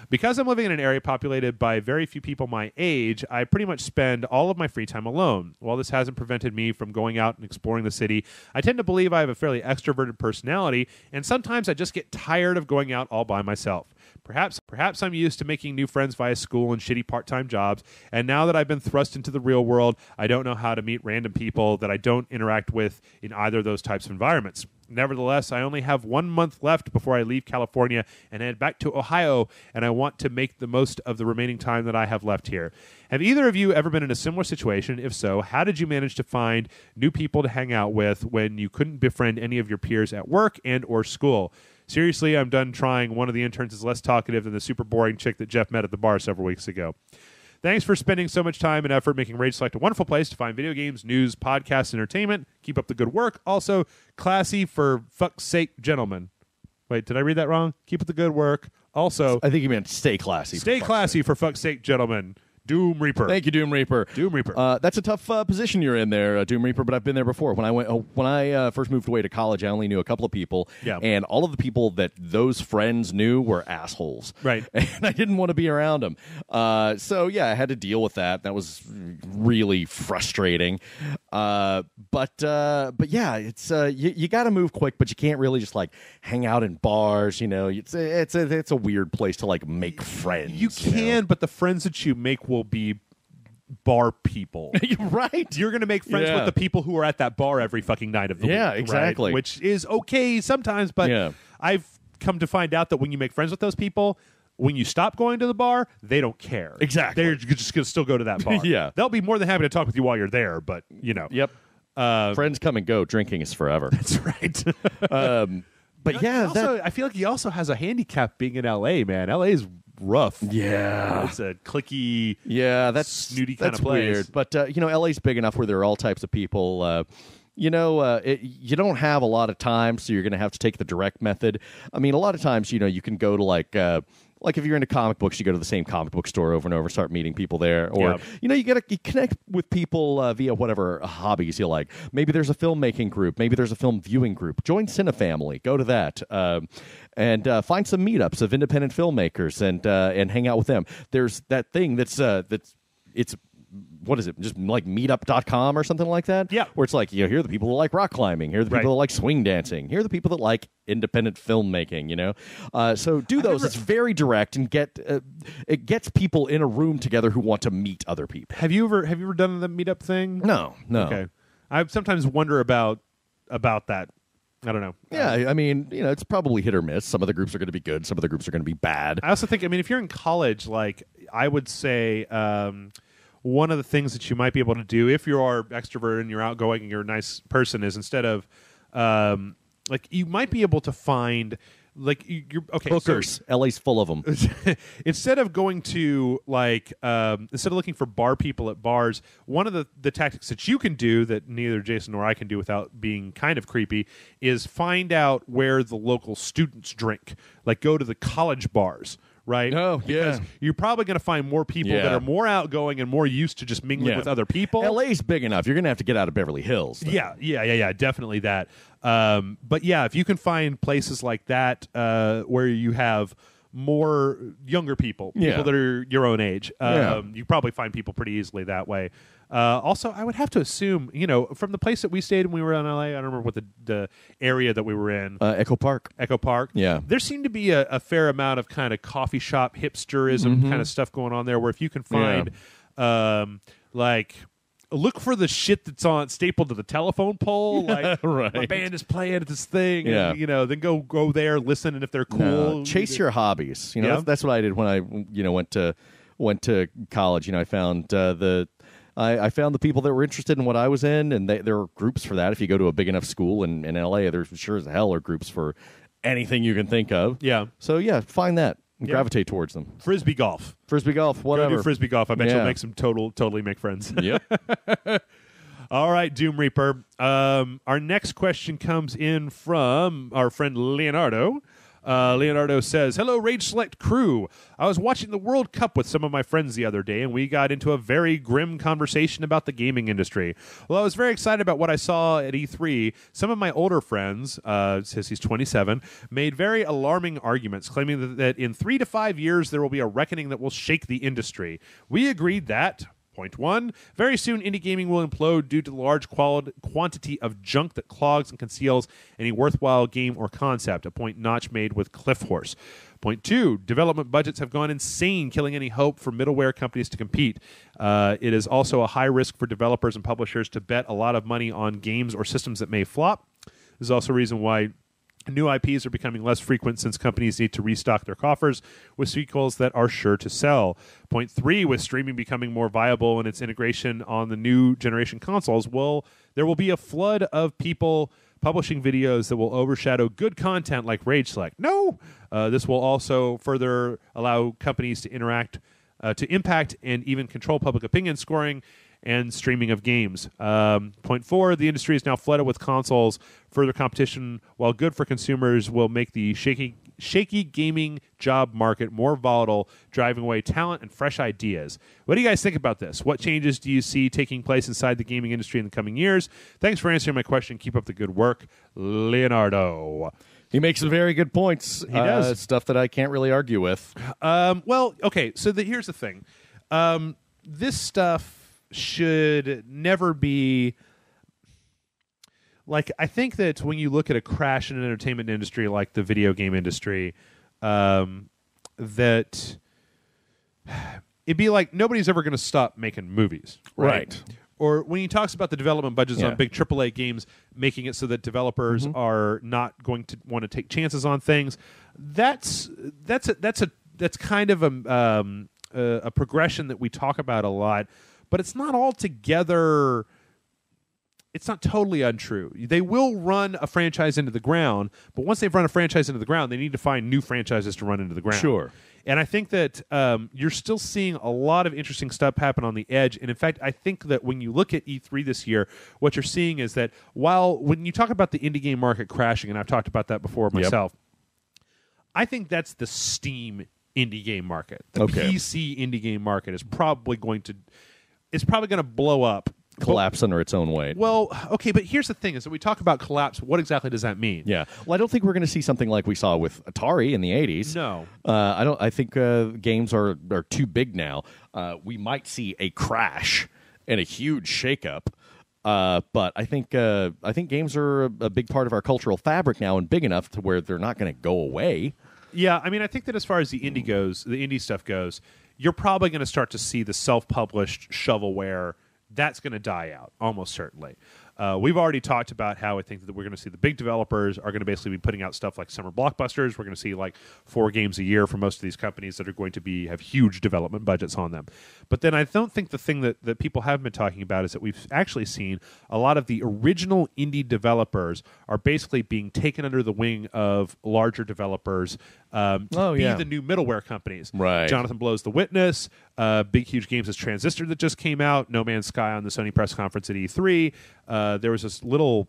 Because I'm living in an area populated by very few people my age, I pretty much spend all of my free time alone. While this hasn't prevented me from going out and exploring the city, I tend to believe I have a fairly extroverted personality, and sometimes I just get tired of going out all by myself. Perhaps I'm used to making new friends via school and shitty part-time jobs, and now that I've been thrust into the real world, I don't know how to meet random people that I don't interact with in either of those types of environments. Nevertheless, I only have 1 month left before I leave California and head back to Ohio, and I want to make the most of the remaining time that I have left here. Have either of you ever been in a similar situation? If so, how did you manage to find new people to hang out with when you couldn't befriend any of your peers at work and or school? Seriously, I'm done trying. One of the interns is less talkative than the super boring chick that Jeff met at the bar several weeks ago. Thanks for spending so much time and effort making Rage Select a wonderful place to find video games, news, podcasts, entertainment. Keep up the good work. Also, classy for fuck's sake, gentlemen. Wait, did I read that wrong? Keep up the good work. Also, I think you meant stay classy. Stay classy for fuck's sake, gentlemen. Doom Reaper. Thank you, Doom Reaper. Doom Reaper. That's a tough position you're in there, Doom Reaper, but I've been there before. When I first moved away to college, I only knew a couple of people, and all of the people that those friends knew were assholes. Right. And I didn't want to be around them. So, yeah, I had to deal with that. That was really frustrating. But yeah, it's you got to move quick, but you can't really just, like, hang out in bars. You know, it's a weird place to, like, make friends. You can, but the friends that you make will be bar people. Right. You're going to make friends with the people who are at that bar every fucking night of the week. Yeah, exactly. Right? Which is okay sometimes, but I've come to find out that when you make friends with those people, when you stop going to the bar, they don't care. Exactly. They're just going to still go to that bar. Yeah. They'll be more than happy to talk with you while you're there, but, you know. Yep. Friends come and go. Drinking is forever. That's right. But yeah, I feel like he also has a handicap being in L.A., man. L.A. is rough. Yeah. It's a cliquey, that's snooty kind of place. Weird. But, LA's big enough where there are all types of people. You don't have a lot of time, so you're going to have to take the direct method. I mean, a lot of times, you can go to like if you're into comic books, you go to the same comic book store over and over, start meeting people there. Or, you connect with people via whatever hobbies you like. Maybe there's a filmmaking group. Maybe there's a film viewing group. Join Cinefamily. Go to that. And find some meetups of independent filmmakers and hang out with them. There's that thing that's what is it? Just like meetup.com or something like that? Yeah. Where it's like, here are the people that like rock climbing. Here are the people that like swing dancing. Here are the people that like independent filmmaking, So do those. It's very direct and it gets people in a room together who want to meet other people. Have you ever done the meetup thing? No. Okay. I sometimes wonder about that. I don't know. Yeah, I mean, it's probably hit or miss. Some of the groups are going to be good. Some of the groups are going to be bad. I also think, if you're in college, like, I would say one of the things that you might be able to do if you are extroverted and you're outgoing and you're a nice person is instead of, you might be able to find, you're okay. Hookers. So, LA's full of them. Instead of going to instead of looking for bar people at bars, one of the tactics that you can do that neither Jason nor I can do without being kind of creepy is find out where the local students drink. Like, go to the college bars. Right? Oh, yeah. Because you're probably going to find more people that are more outgoing and more used to just mingling with other people. LA's big enough. You're going to have to get out of Beverly Hills. Though. Yeah. Definitely that. But yeah, if you can find places like that where you have more younger people that are your own age, you probably find people pretty easily that way. Also, I would have to assume, from the place that we stayed when we were in LA, I don't remember what the area that we were in. Echo Park. Yeah. There seemed to be a fair amount of kind of coffee shop hipsterism kind of stuff going on there where if you can find, look for the shit that's stapled to the telephone pole. Like, my band is playing at this thing. And, then go there, listen, and if they're cool. No, chase your hobbies. That's what I did when I, went to college. I found I found the people that were interested in what I was in, and there are groups for that. If you go to a big enough school in LA, there's sure as hell are groups for anything you can think of. Yeah. So, find that and gravitate towards them. Frisbee golf, whatever. Go do Frisbee golf. I bet you'll make some totally make friends. Yep. All right, Doom Reaper. Our next question comes in from our friend Leonardo. Leonardo says, "Hello, Rage Select crew. I was watching the World Cup with some of my friends the other day, and we got into a very grim conversation about the gaming industry. Well, I was very excited about what I saw at E3. Some of my older friends, says he's 27, made very alarming arguments, claiming that in 3 to 5 years there will be a reckoning that will shake the industry. We agreed that." Point 1, very soon indie gaming will implode due to the large quantity of junk that clogs and conceals any worthwhile game or concept, a point Notch made with Cliff Horse. Point 2, development budgets have gone insane, killing any hope for middleware companies to compete. It is also a high risk for developers and publishers to bet a lot of money on games or systems that may flop. There's also a reason why new IPs are becoming less frequent since companies need to restock their coffers with sequels that are sure to sell. Point 3, with streaming becoming more viable and its integration on the new generation consoles, there will be a flood of people publishing videos that will overshadow good content like Rage Select. No! This will also further allow companies to impact and even control public opinion scoring and streaming of games. Point 4, the industry is now flooded with consoles. Further competition, while good for consumers, will make the shaky gaming job market more volatile, driving away talent and fresh ideas. What do you guys think about this? What changes do you see taking place inside the gaming industry in the coming years? Thanks for answering my question. Keep up the good work, Leonardo. He makes some very good points. He does. Stuff that I can't really argue with. Well, okay, so here's the thing. This stuff should never be I think that when you look at a crash in an entertainment industry like the video game industry, that it'd be like nobody's ever going to stop making movies, right? Or when he talks about the development budgets on big AAA games, making it so that developers are not going to want to take chances on things, that's kind of a progression that we talk about a lot. But it's not altogether, it's not totally untrue. They will run a franchise into the ground, but once they've run a franchise into the ground, they need to find new franchises to run into the ground. Sure. And I think that you're still seeing a lot of interesting stuff happen on the edge. And in fact, I think that when you look at E3 this year, what you're seeing is that when you talk about the indie game market crashing, and I've talked about that before myself, I think that's the Steam indie game market. The Okay. PC indie game market is probably going to blow up. Collapse under its own weight. Well, okay, but here's the thing: is that we talk about collapse. What exactly does that mean? Yeah. Well, I don't think we're going to see something like we saw with Atari in the 80s. No. I don't. I think games are too big now. We might see a crash and a huge shakeup. But I think games are a big part of our cultural fabric now, and big enough to where they're not going to go away. Yeah, I mean, I think that as far as the indie stuff goes, you're probably going to start to see the self-published shovelware. That's going to die out, almost certainly. We've already talked about how I think that we're going to see the big developers are going to basically be putting out stuff like summer blockbusters. We're going to see like 4 games a year for most of these companies that are going to have huge development budgets on them. But then I don't think the thing that people have been talking about is that we've actually seen a lot of the original indie developers are basically being taken under the wing of larger developers to be the new middleware companies. Right. Jonathan Blow's The Witness, Big Huge Games' Transistor that just came out, No Man's Sky on the Sony press conference at E3. There was this little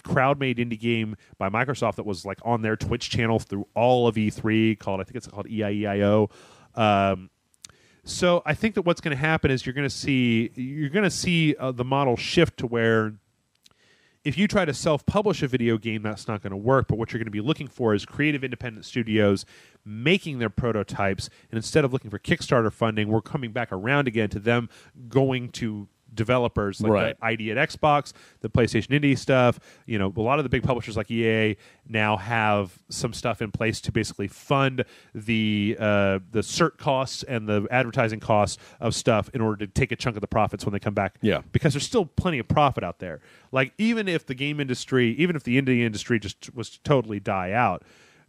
crowd-made indie game by Microsoft that was like on their Twitch channel through all of E3 called EIEIO. So I think that what's going to happen is you're going to see the model shift to where if you try to self-publish a video game, that's not going to work. But what you're going to be looking for is creative independent studios making their prototypes, and instead of looking for Kickstarter funding, we're coming back around again to them going to developers like the ID at Xbox, the PlayStation Indie stuff. You know, a lot of the big publishers like EA now have some stuff in place to basically fund the cert costs and the advertising costs of stuff in order to take a chunk of the profits when they come back. Yeah. Because there's still plenty of profit out there. Like even if the game industry, even if the indie industry just was to totally die out,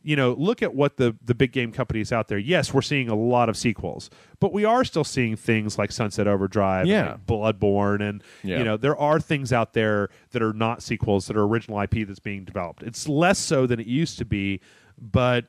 you know, look at what the big game companies out there. Yes, we're seeing a lot of sequels, but we are still seeing things like Sunset Overdrive, and like Bloodborne, and you know, there are things out there that are not sequels, that are original IP that's being developed. It's less so than it used to be, but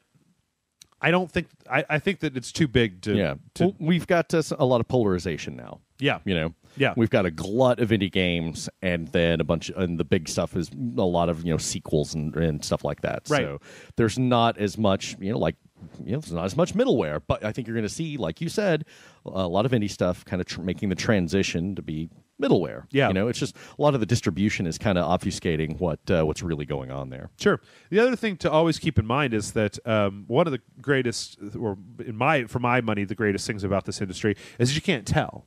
I don't think I think that it's too big to. Well, we've got a lot of polarization now. Yeah, you know. Yeah, we've got a glut of indie games, and then and the big stuff is a lot of sequels and stuff like that. Right. So there's not as much there's not as much middleware, but I think you're going to see, like you said, a lot of indie stuff kind of making the transition to be middleware. Yeah, it's just a lot of the distribution is kind of obfuscating what's really going on there. Sure. The other thing to always keep in mind is that one of the greatest, or for my money, the greatest things about this industry is that you can't tell.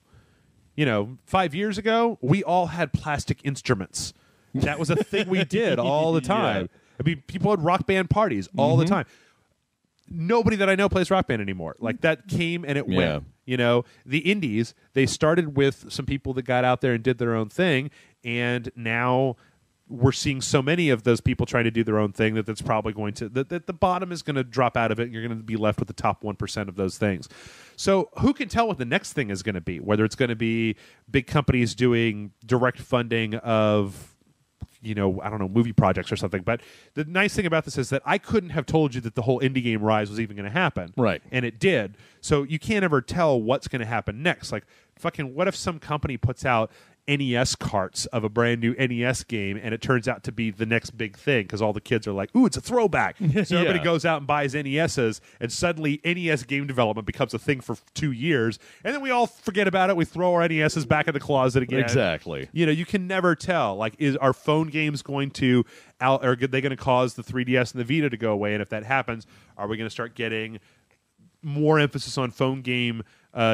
5 years ago, we all had plastic instruments. That was a thing we did all the time. Yeah. I mean, people had rock band parties all the time. Nobody that I know plays rock band anymore. Like, that came and it went. The indies, they started with some people that got out there and did their own thing, and now we're seeing so many of those people trying to do their own thing that's probably going to that the bottom is going to drop out of it, and you're going to be left with the top 1% of those things. So who can tell what the next thing is going to be? Whether it's going to be big companies doing direct funding of I don't know, movie projects or something. But the nice thing about this is that I couldn't have told you that the whole indie game rise was even going to happen. Right. And it did. So you can't ever tell what's going to happen next. Like, fucking, what if some company puts out NES carts of a brand new NES game, and it turns out to be the next big thing because all the kids are like, ooh, it's a throwback. So everybody goes out and buys NESs, and suddenly NES game development becomes a thing for 2 years, and then we all forget about it. We throw our NESs back in the closet again. Exactly. You can never tell. Like, are phone games going to are they going to cause the 3DS and the Vita to go away? And if that happens, are we going to start getting more emphasis on phone game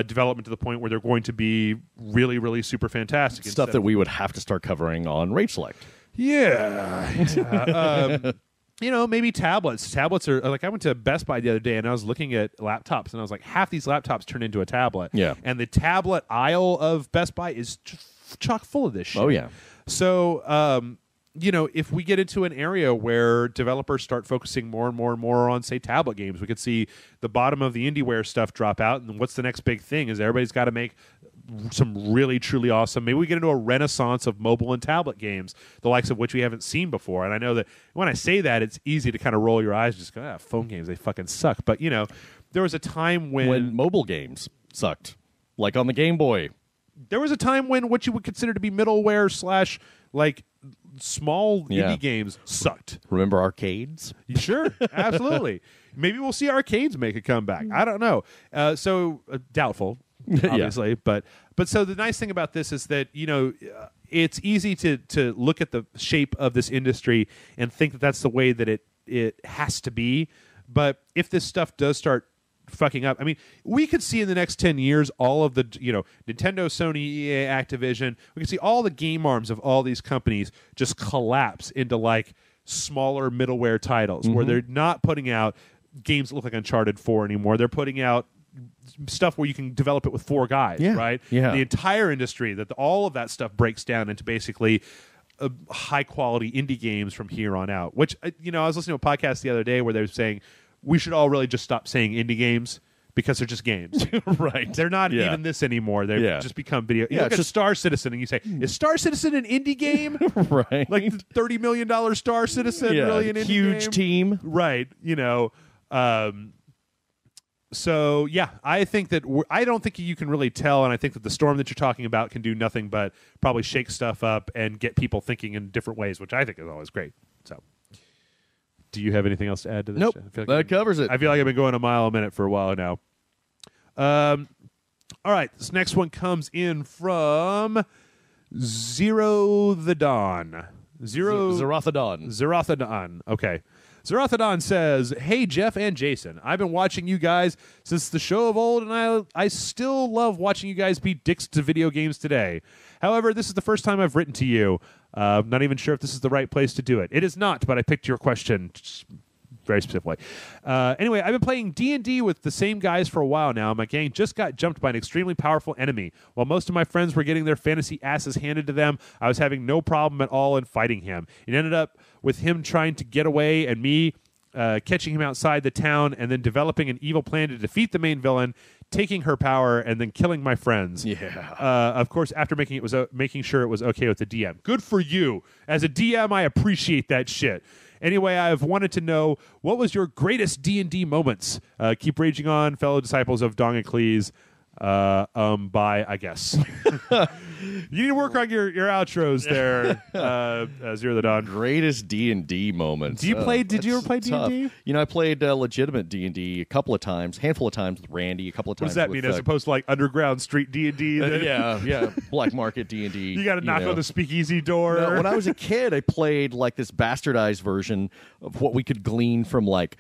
development to the point where they're going to be really, really super fantastic? Stuff that we would have to start covering on Rage Select. Yeah. Maybe tablets. Tablets are like, I went to Best Buy the other day and I was looking at laptops, and I was like, half these laptops turn into a tablet. Yeah. And the tablet aisle of Best Buy is just chock full of this shit. Oh, yeah. So, if we get into an area where developers start focusing more and more and more on, say, tablet games, we could see the bottom of the IndieWare stuff drop out. And what's the next big thing? Is everybody's got to make some really, truly awesome. Maybe we get into a renaissance of mobile and tablet games, the likes of which we haven't seen before. And I know that when I say that, it's easy to kind of roll your eyes and just go, phone games, they fucking suck. But, there was a time when mobile games sucked, like on the Game Boy. There was a time when what you would consider to be middleware / like small indie games sucked. Remember arcades? Sure, absolutely. Maybe we'll see arcades make a comeback. I don't know. Doubtful, obviously. But so the nice thing about this is that, it's easy to look at the shape of this industry and think that that's the way that it has to be. But if this stuff does start fucking up, I mean, we could see in the next 10 years all of the, Nintendo, Sony, EA, Activision, we can see all the game arms of all these companies just collapse into like smaller middleware titles where they're not putting out games that look like Uncharted 4 anymore. They're putting out stuff where you can develop it with 4 guys, right? Yeah. The entire industry, all of that stuff breaks down into basically high-quality indie games from here on out, which, I was listening to a podcast the other day where they were saying we should all really just stop saying indie games because they're just games. Right. They're not even this anymore. They've just become video. You look at Star Citizen and you say, is Star Citizen an indie game? Right. Like $30 million Star Citizen, really an indie huge game? team. Right. So, yeah, I think that I don't think you can really tell, and I think that the storm that you're talking about can do nothing but probably shake stuff up and get people thinking in different ways, which I think is always great. So, do you have anything else to add to this? Nope. I feel like that covers it. I feel like I've been going a mile a minute for a while now. All right, this next one comes in from Zero the Dawn. Zerathodon. Okay. Zerathodon says, "Hey, Jeff and Jason, I've been watching you guys since the show of old, and I still love watching you guys be dicks to video games today. However, this is the first time I've written to you. I'm not even sure if this is the right place to do it. It is not, but I picked your question very specifically. Anyway, I've been playing D&D with the same guys for a while now. My gang just got jumped by an extremely powerful enemy. While most of my friends were getting their fantasy asses handed to them, I was having no problem at all in fighting him. It ended up with him trying to get away and me catching him outside the town and then developing an evil plan to defeat the main villain, taking her power, and then killing my friends. Yeah. Of course, after making sure it was okay with the DM. Good for you. As a DM, I appreciate that shit. Anyway, I've wanted to know, what was your greatest D&D moments? Keep raging on, fellow disciples of Dongacles. Bye, I guess. You need to work on your outros there, Zero the Dawn. Greatest D&D moments. Did you ever play D&D? I played legitimate D&D a couple of times, handful of times with Randy, a couple of times. What does that mean, as opposed to like underground street D&D? Yeah, black market D&D. You got to knock on the speakeasy door. No, when I was a kid, I played like this bastardized version of what we could glean from like,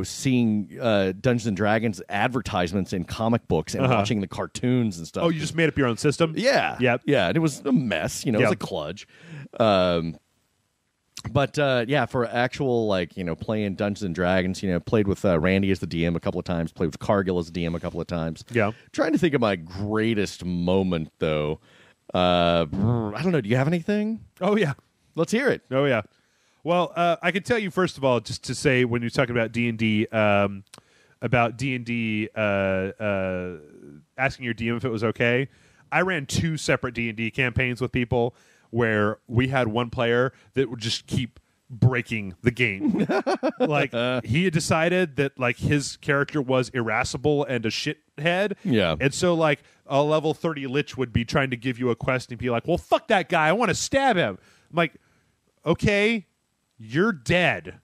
seeing Dungeons and Dragons advertisements in comic books and watching the cartoons and stuff. Oh, you just made up your own system? Yeah. Yep. Yeah, and it was a mess. It was a kludge. But for actual, playing Dungeons and Dragons, played with Randy as the DM a couple of times, played with Cargill as the DM a couple of times. Yeah. Trying to think of my greatest moment, though. I don't know. Do you have anything? Oh, yeah. Let's hear it. Oh, yeah. Well, I can tell you, first of all, just to say, when you're talking about D&D, asking your DM if it was okay, I ran 2 separate D&D campaigns with people where we had one player that would just keep breaking the game. He had decided that, his character was irascible and a shithead. Yeah. And so, a level 30 lich would be trying to give you a quest and be like, well, fuck that guy. I want to stab him. I'm like, okay, you're dead.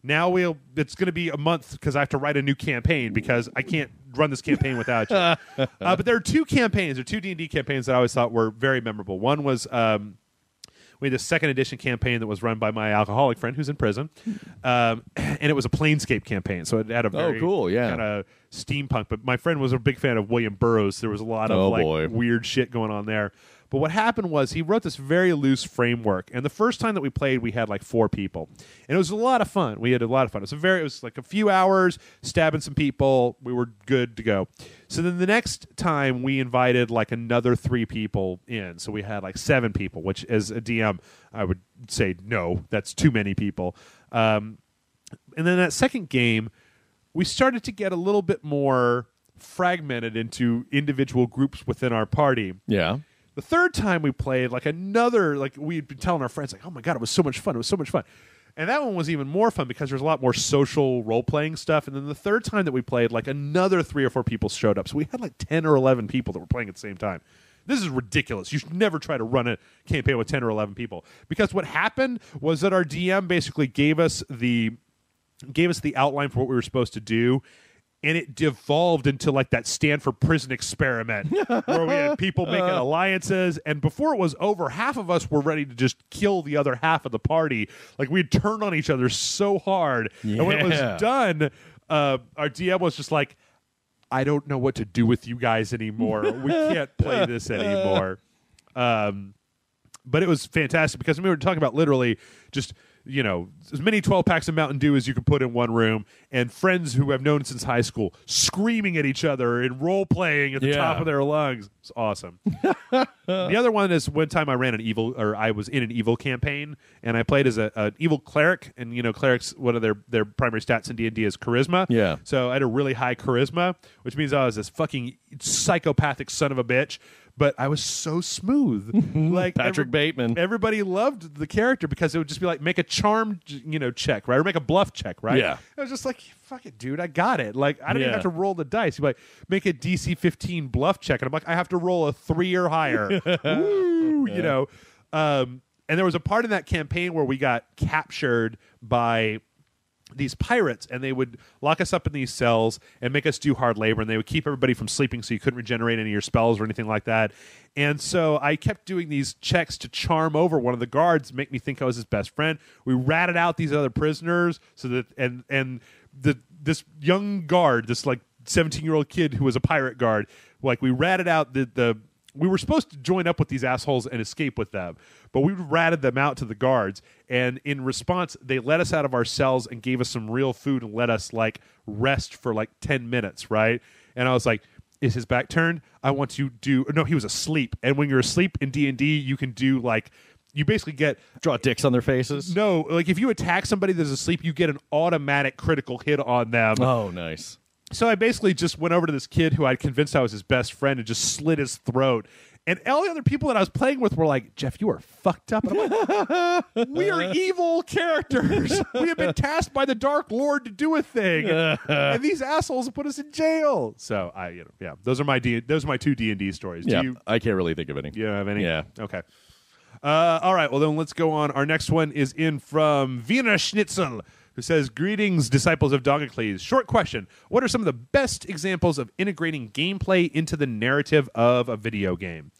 Now it's going to be a month because I have to write a new campaign because I can't run this campaign without you. But there are 2 campaigns, or 2 D&D campaigns that I always thought were very memorable. One was we had a 2nd edition campaign that was run by my alcoholic friend who's in prison, and it was a Planescape campaign. So it had a very kind of steampunk. But my friend was a big fan of William Burroughs. There was a lot of weird shit going on there. But what happened was he wrote this very loose framework, and the first time that we played, we had 4 people, and it was a lot of fun. We had a lot of fun. It was a few hours stabbing some people. We were good to go. So then the next time we invited another 3 people in, so we had 7 people, which as a DM I would say no, that's too many people. And then that second game, we started to get a little bit more fragmented into individual groups within our party. Yeah. The third time we played, we'd been telling our friends, oh my God, it was so much fun. It was so much fun. And that one was even more fun because there's a lot more social role-playing stuff. And then the third time that we played, another 3 or 4 people showed up. So we had 10 or 11 people that were playing at the same time. this is ridiculous. You should never try to run a campaign with 10 or 11 people. Because what happened was that our DM basically gave us the outline for what we were supposed to do, and it devolved into like that Stanford prison experiment where we had people making alliances, and before it was over, half of us were ready to just kill the other half of the party. Like, we'd turned on each other so hard. And when it was done, our DM was just like, I don't know what to do with you guys anymore. We can't play this anymore. But it was fantastic because we were talking about literally just, as many 12 packs of Mountain Dew as you could put in one room, and friends who I've known since high school screaming at each other and role-playing at the top of their lungs. It's awesome. The other one is one time I was in an evil campaign, and I played as an evil cleric, and, clerics, one of their primary stats in D&D is charisma. Yeah. So I had a really high charisma, which means I was this fucking psychopathic son of a bitch. But I was so smooth. Like Patrick Bateman. Everybody loved the character because it would just be like, make a charm, check, right? Or make a bluff check, right? Yeah. I was just like, fuck it, dude, I got it. Like, I don't even have to roll the dice. You'd be like, make a DC 15 bluff check. And I'm like, I have to roll a 3 or higher. Woo, And there was a part in that campaign where we got captured by these pirates, and they would lock us up in these cells and make us do hard labor, and they would keep everybody from sleeping so you couldn't regenerate any of your spells or anything like that. And so I kept doing these checks to charm over one of the guards, make me think I was his best friend. We ratted out these other prisoners so that this young guard, this like 17-year-old kid who was a pirate guard, like, we ratted out we were supposed to join up with these assholes and escape with them, but we ratted them out to the guards, and in response, they let us out of our cells and gave us some real food and let us, like, rest for, like, 10 minutes, right? And I was like, is his back turned? I want to do... No, he was asleep, and when you're asleep in D&D, you can do, like... You basically get... Draw dicks on their faces? No, like, if you attack somebody that's asleep, you get an automatic critical hit on them. Oh, nice. So I basically just went over to this kid who I'd convinced I was his best friend and just slit his throat. And all the other people that I was playing with were like, Jeff, you are fucked up. And I'm like, we are evil characters. We have been tasked by the Dark Lord to do a thing. And these assholes put us in jail. So, those are my two D&D stories. I can't really think of any. You don't have any? Yeah. Okay. All right, well, then let's go on. Our next one is in from Wiener Schnitzel, who says, greetings, disciples of Dogacles. Short question. What are some of the best examples of integrating gameplay into the narrative of a video game?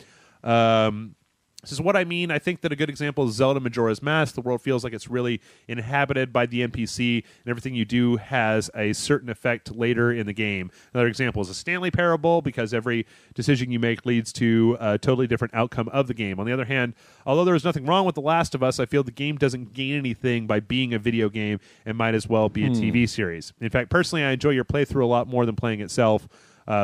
This is what I mean. I think that a good example is Zelda Majora's Mask. The world feels like it's really inhabited by the NPC, and everything you do has a certain effect later in the game. Another example is a Stanley Parable, because every decision you make leads to a totally different outcome of the game. On the other hand, although there is nothing wrong with The Last of Us, I feel the game doesn't gain anything by being a video game and might as well be a TV series. In fact, personally, I enjoy your playthrough a lot more than playing itself.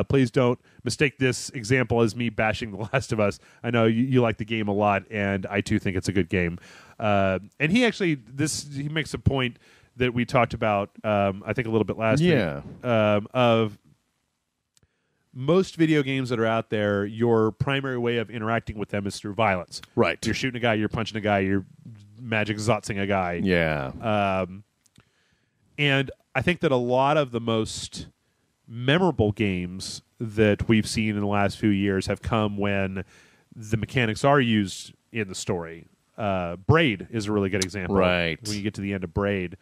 Please don't mistake this example as me bashing The Last of Us. I know you like the game a lot, and I too think it's a good game. And he actually, he makes a point that we talked about, I think a little bit last week, of most video games that are out there, your primary way of interacting with them is through violence. Right. You're shooting a guy, you're punching a guy, you're magic zotzing a guy. Yeah. And I think that a lot of the most memorable games that we've seen in the last few years have come when the mechanics are used in the story. Braid is a really good example. Right. When you get to the end of Braid.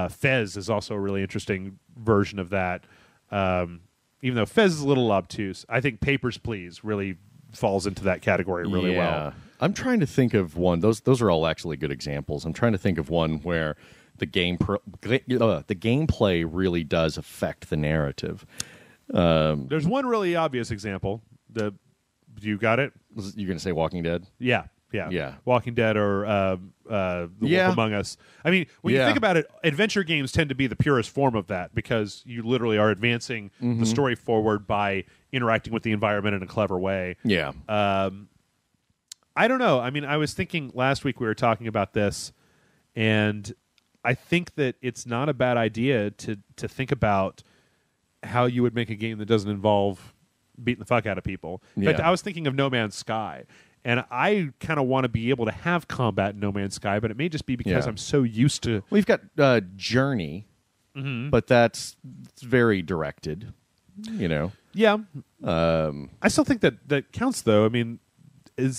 Fez is also a really interesting version of that. Even though Fez is a little obtuse, I think Papers, Please really falls into that category really well. I'm trying to think of one. Those are all actually good examples. I'm trying to think of one where the gameplay really does affect the narrative. There's one really obvious example. You got it? You're going to say Walking Dead? Yeah. Walking Dead or The Wolf Among Us. I mean, when you think about it, adventure games tend to be the purest form of that because you literally are advancing the story forward by interacting with the environment in a clever way. Yeah. I don't know. I mean, I was thinking last week we were talking about this, and I think that it's not a bad idea to think about how you would make a game that doesn't involve beating the fuck out of people. In fact, I was thinking of No Man's Sky, and I kind of want to be able to have combat in No Man's Sky, but it may just be because I'm so used to... We've got Journey, but it's very directed, Yeah. I still think that counts, though. I mean, I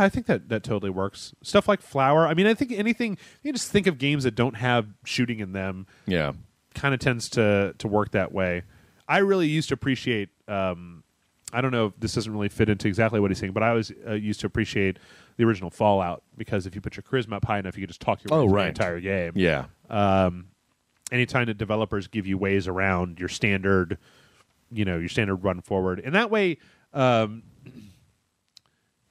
think that totally works. Stuff like Flower. I mean, I think anything, you just think of games that don't have shooting in them. Yeah. Kind of tends to work that way. I really used to appreciate, I don't know if this doesn't really fit into exactly what he's saying, but I always used to appreciate the original Fallout, because if you put your charisma up high enough, you could just talk your way through the entire game. Yeah. Anytime that developers give you ways around your standard, your standard run forward. And that way,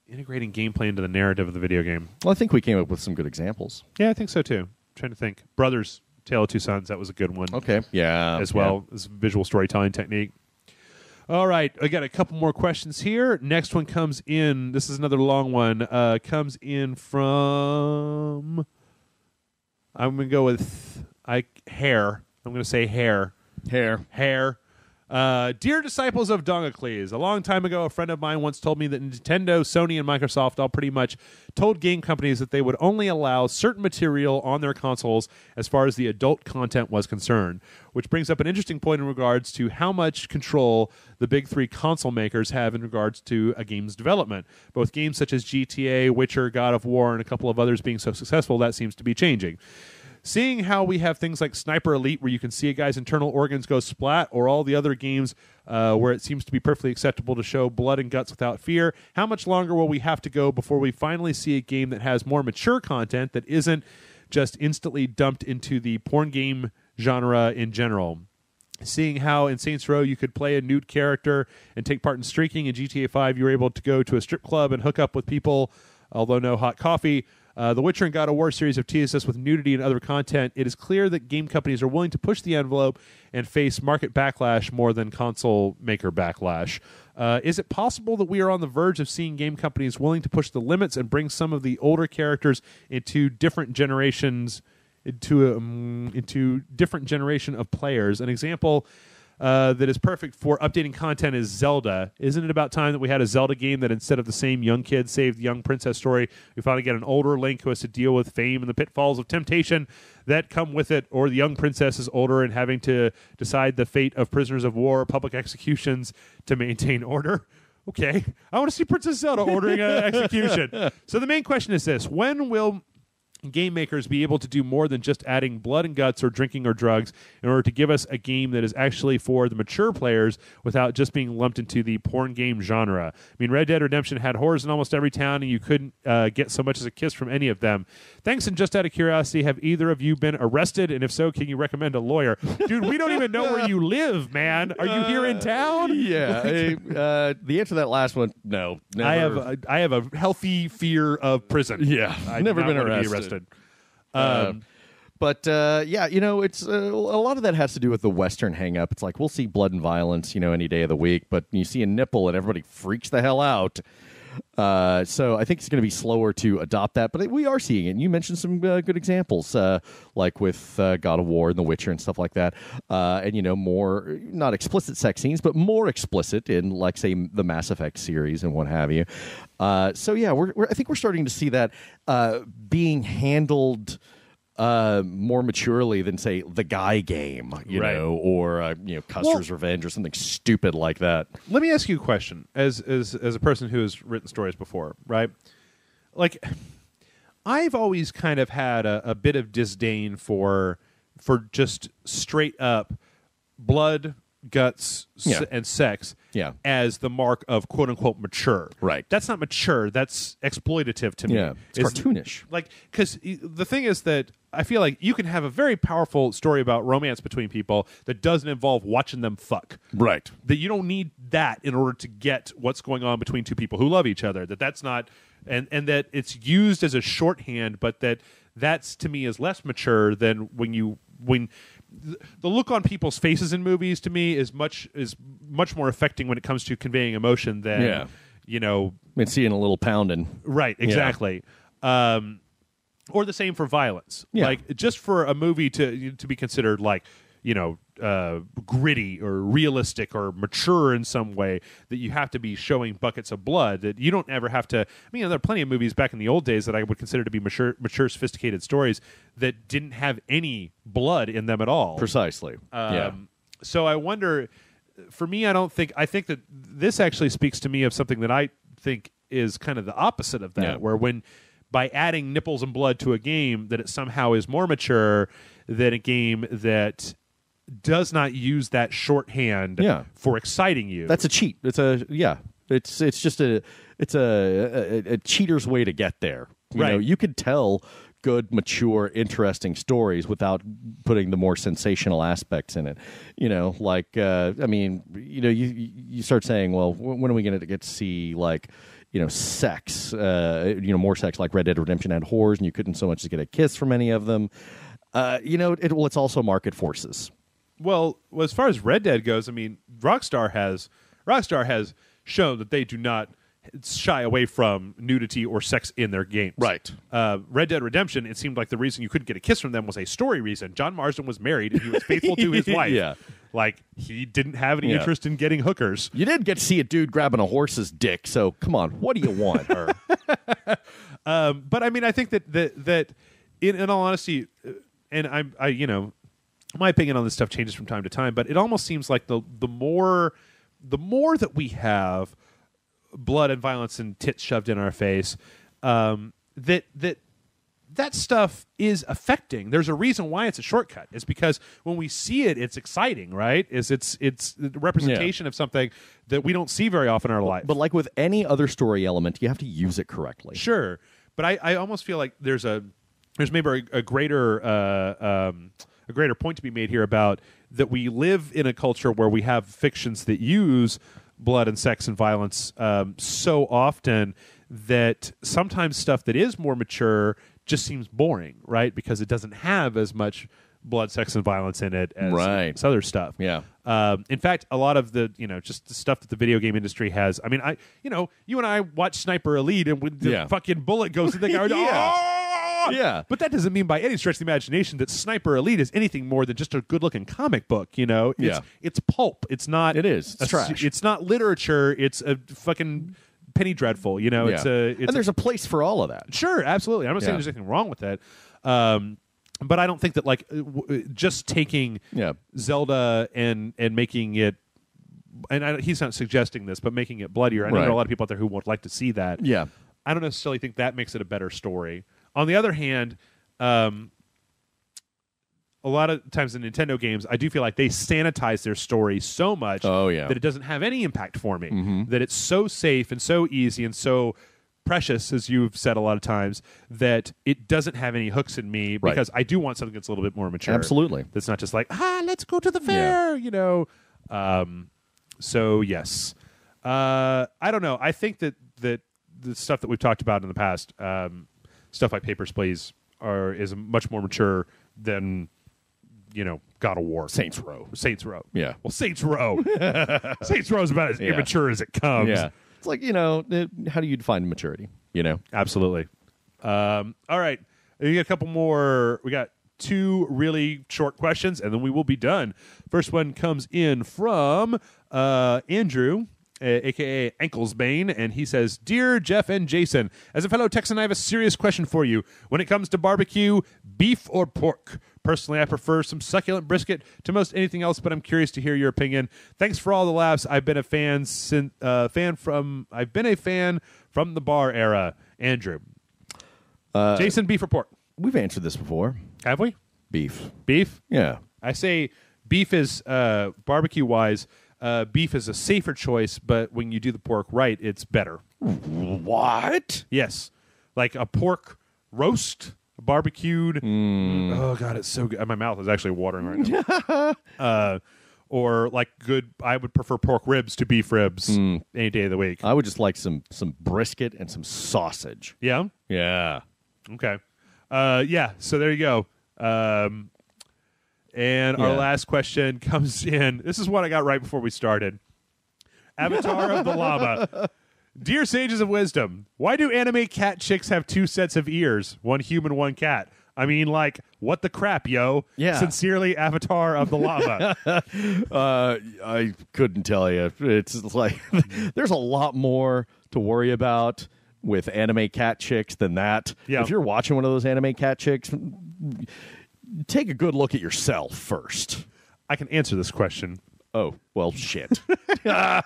integrating gameplay into the narrative of the video game. Well, I think we came up with some good examples. Yeah, I think so too. I'm trying to think. Brothers, Tale of Two Sons, that was a good one. Okay. Yeah. As well as visual storytelling technique. All right, I got a couple more questions here. Next one comes in. This is another long one. Comes in from. I'm going to go with hair. I'm going to say hair. Hair. Dear disciples of Dongacles, a long time ago, a friend of mine once told me that Nintendo, Sony, and Microsoft all pretty much told game companies that they would only allow certain material on their consoles as far as the adult content was concerned, which brings up an interesting point in regards to how much control the big three console makers have in regards to a game's development. Both games such as GTA, Witcher, God of War, and a couple of others being so successful, that seems to be changing. Seeing how we have things like Sniper Elite, where you can see a guy's internal organs go splat, or all the other games where it seems to be perfectly acceptable to show blood and guts without fear, how much longer will we have to go before we finally see a game that has more mature content that isn't just instantly dumped into the porn game genre in general? Seeing how in Saints Row you could play a nude character and take part in streaking, in GTA 5 you were able to go to a strip club and hook up with people, although no hot coffee. The Witcher and God of War series have teased us with nudity and other content. It is clear that game companies are willing to push the envelope and face market backlash more than console maker backlash. Is it possible that we are on the verge of seeing game companies willing to push the limits and bring some of the older characters into different generations, into different generation of players? An example that is perfect for updating content is Zelda. Isn't it about time that we had a Zelda game that instead of the same young kid saved young princess story, we finally get an older Link who has to deal with fame and the pitfalls of temptation that come with it, or the young princess is older and having to decide the fate of prisoners of war, public executions to maintain order? Okay, I want to see Princess Zelda ordering an execution. So the main question is this: when will game makers be able to do more than just adding blood and guts or drinking or drugs in order to give us a game that is actually for the mature players without just being lumped into the porn game genre? I mean, Red Dead Redemption had whores in almost every town, and you couldn't get so much as a kiss from any of them. Thanks, and just out of curiosity, have either of you been arrested? And if so, can you recommend a lawyer? Dude, we don't even know where you live, man. Are you here in town? Yeah. The answer to that last one, no. Never. I have a healthy fear of prison. Yeah. I've never been arrested. But it's a lot of that has to do with the Western hang-up. It's like we'll see blood and violence, any day of the week, but you see a nipple and everybody freaks the hell out. So I think it's going to be slower to adopt that, but we are seeing it. And you mentioned some good examples, like with God of War and The Witcher and stuff like that. And more not explicit sex scenes, but more explicit in, like, say, the Mass Effect series and what have you. So yeah, I think we're starting to see that being handled more maturely than, say, the Guy game, right, or Custer's Revenge or something stupid like that. Let me ask you a question, as a person who has written stories before, right? Like, I've always kind of had a bit of disdain for just straight up blood, guts, and sex as the mark of quote unquote mature. Right. That's not mature. That's exploitative to me. Yeah. It's cartoonish. Like, because the thing is that I feel like you can have a very powerful story about romance between people that doesn't involve watching them fuck. Right. That you don't need that in order to get what's going on between two people who love each other. That's not, and that it's used as a shorthand, but that's to me is less mature than when the look on people's faces in movies to me is much more affecting when it comes to conveying emotion than seeing a little pounding. Right, exactly. Or the same for violence. Yeah. Like, just for a movie to be considered like gritty or realistic or mature in some way, that you have to be showing buckets of blood, that you don't ever have to. I mean, there are plenty of movies back in the old days that I would consider to be mature, sophisticated stories that didn't have any blood in them at all. Precisely. So I wonder. For me, I think that this actually speaks to me of something that I think is kind of the opposite of that, Yeah. where when by adding nipples and blood to a game, that it somehow is more mature than a game that does not use that shorthand for exciting you. That's a cheat. It's just a cheater's way to get there. You know, you could tell good, mature, interesting stories without putting the more sensational aspects in it. You know, like you start saying, well, when are we going to get to see sex? More sex, like Red Dead Redemption had whores, and you couldn't so much as get a kiss from any of them. It's also market forces. Well, as far as Red Dead goes, I mean, Rockstar has shown that they do not shy away from nudity or sex in their games. Right. Red Dead Redemption, it seemed like the reason you couldn't get a kiss from them was a story reason. John Marsden was married and he was faithful to his wife. Yeah. Like, he didn't have any interest in getting hookers. You did get to see a dude grabbing a horse's dick, so come on, what do you want? But I mean, I think that in all honesty, and my opinion on this stuff changes from time to time, but it almost seems like the more that we have blood and violence and tits shoved in our face, that stuff is affecting. There's a reason why it's a shortcut. It's because when we see it, it's exciting, right? It's the representation of something that we don't see very often in our life. But like with any other story element, you have to use it correctly. Sure, but I almost feel like there's maybe a greater point to be made here about that we live in a culture where we have fictions that use blood and sex and violence so often that sometimes stuff that is more mature just seems boring, right? Because it doesn't have as much blood, sex, and violence in it as this other stuff. Yeah. In fact, a lot of the just the stuff that the video game industry has. I mean, you and I watch Sniper Elite, and when the fucking bullet goes in the guy, Yeah. But that doesn't mean by any stretch of the imagination that Sniper Elite is anything more than just a good-looking comic book, It's pulp. It's not... It is. It's trash. It's not literature. It's a fucking penny dreadful, It's and there's a place for all of that. Sure, absolutely. I'm not saying there's anything wrong with that. But I don't think that, just taking Zelda and making it... And he's not suggesting this, but making it bloodier. I know there are a lot of people out there who would like to see that. Yeah. I don't necessarily think that makes it a better story. On the other hand, a lot of times in Nintendo games, I do feel like they sanitize their story so much that it doesn't have any impact for me. Mm-hmm. That it's so safe and so easy and so precious, as you've said a lot of times, that it doesn't have any hooks in me because I do want something that's a little bit more mature. Absolutely. That's not just like, let's go to the fair, So, yes. I don't know. I think that the stuff that we've talked about in the past... stuff like Papers, Please is much more mature than, God of War. Saints Row. Yeah. Well, Saints Row. Saints Row is about as immature as it comes. Yeah. It's like, how do you define maturity? Absolutely. All right. We got a couple more. We got 2 really short questions, and then we will be done. First one comes in from Andrew, a.k.a. Anklesbane, and he says, Dear Jeff and Jason, as a fellow Texan, I have a serious question for you. When it comes to barbecue, beef or pork? Personally, I prefer some succulent brisket to most anything else, but I'm curious to hear your opinion. Thanks for all the laughs. I've been a fan from the bar era. Andrew. Jason, beef or pork? We've answered this before. Have we? Beef. Beef? Yeah. I say beef is, barbecue-wise, beef is a safer choice, but when you do the pork right, it's better. What? Yes. Like a pork roast, barbecued. Oh, God, it's so good. My mouth is actually watering right now. Or like I would prefer pork ribs to beef ribs any day of the week. I would just like some brisket and some sausage. Yeah? Yeah. Okay. So there you go. And our last question comes in. This is what I got right before we started. Avatar of the Llama. Dear Sages of Wisdom, why do anime cat chicks have 2 sets of ears? One human, one cat. I mean, like, what the crap, yo? Yeah. Sincerely, Avatar of the Llama. I couldn't tell you. It's like there's a lot more to worry about with anime cat chicks than that. Yeah. If you're watching one of those anime cat chicks, take a good look at yourself first. I can answer this question. Oh, well, shit. I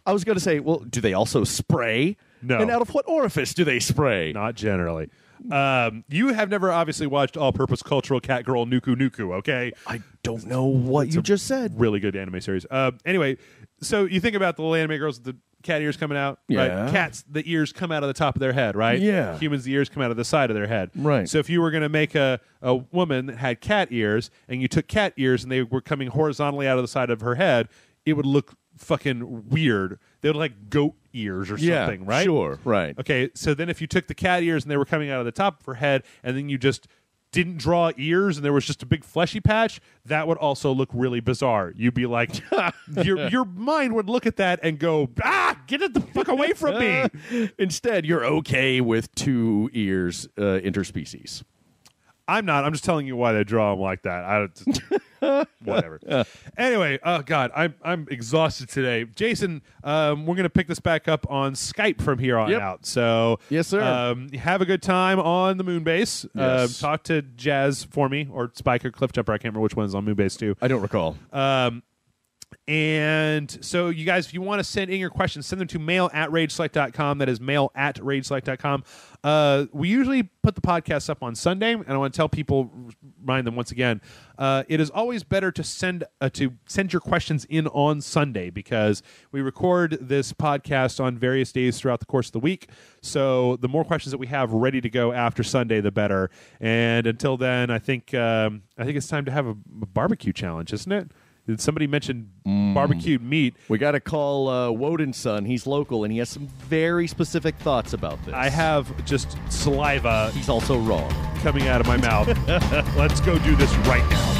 was going to say, well, do they also spray? No. And out of what orifice do they spray? Not generally. You have never obviously watched all-purpose cultural cat girl Nuku Nuku, okay? I don't know what you just said. Really good anime series. Anyway, so you think about the little anime girls with the cat ears coming out, Yeah. right? Cats, the ears come out of the top of their head, right? Yeah. Humans, the ears come out of the side of their head. Right. So if you were going to make a woman that had cat ears, and you took cat ears and they were coming horizontally out of the side of her head, it would look fucking weird. They would look like goat ears or something, right? Sure, right. Okay, so then if you took the cat ears and they were coming out of the top of her head, and then you just didn't draw ears and there was just a big fleshy patch, that would also look really bizarre. You'd be like, your mind would look at that and go, get it the fuck away from me. Instead, you're okay with 2 ears interspecies. I'm not. I'm just telling you why they draw them like that. Whatever. Anyway, oh God, I'm exhausted today. Jason, we're going to pick this back up on Skype from here on out. So yes, sir. Have a good time on the Moonbase. Yes. Talk to Jazz for me, or Spike or Cliffjumper. I can't remember which one's on Moonbase too. I don't recall. And so you guys, if you want to send in your questions, send them to mail@rageselect.com. That is mail@rageselect.com. We usually put the podcast up on Sunday, and I want to tell people, remind them once again, it is always better to send your questions in on Sunday, because we record this podcast on various days throughout the course of the week. So the more questions that we have ready to go after Sunday, the better. And until then, I think it's time to have a barbecue challenge, isn't it? Did somebody mention barbecued meat? We got to call Woden's son. He's local, and he has some very specific thoughts about this. I have just saliva. He's also wrong. Coming out of my mouth. Let's go do this right now.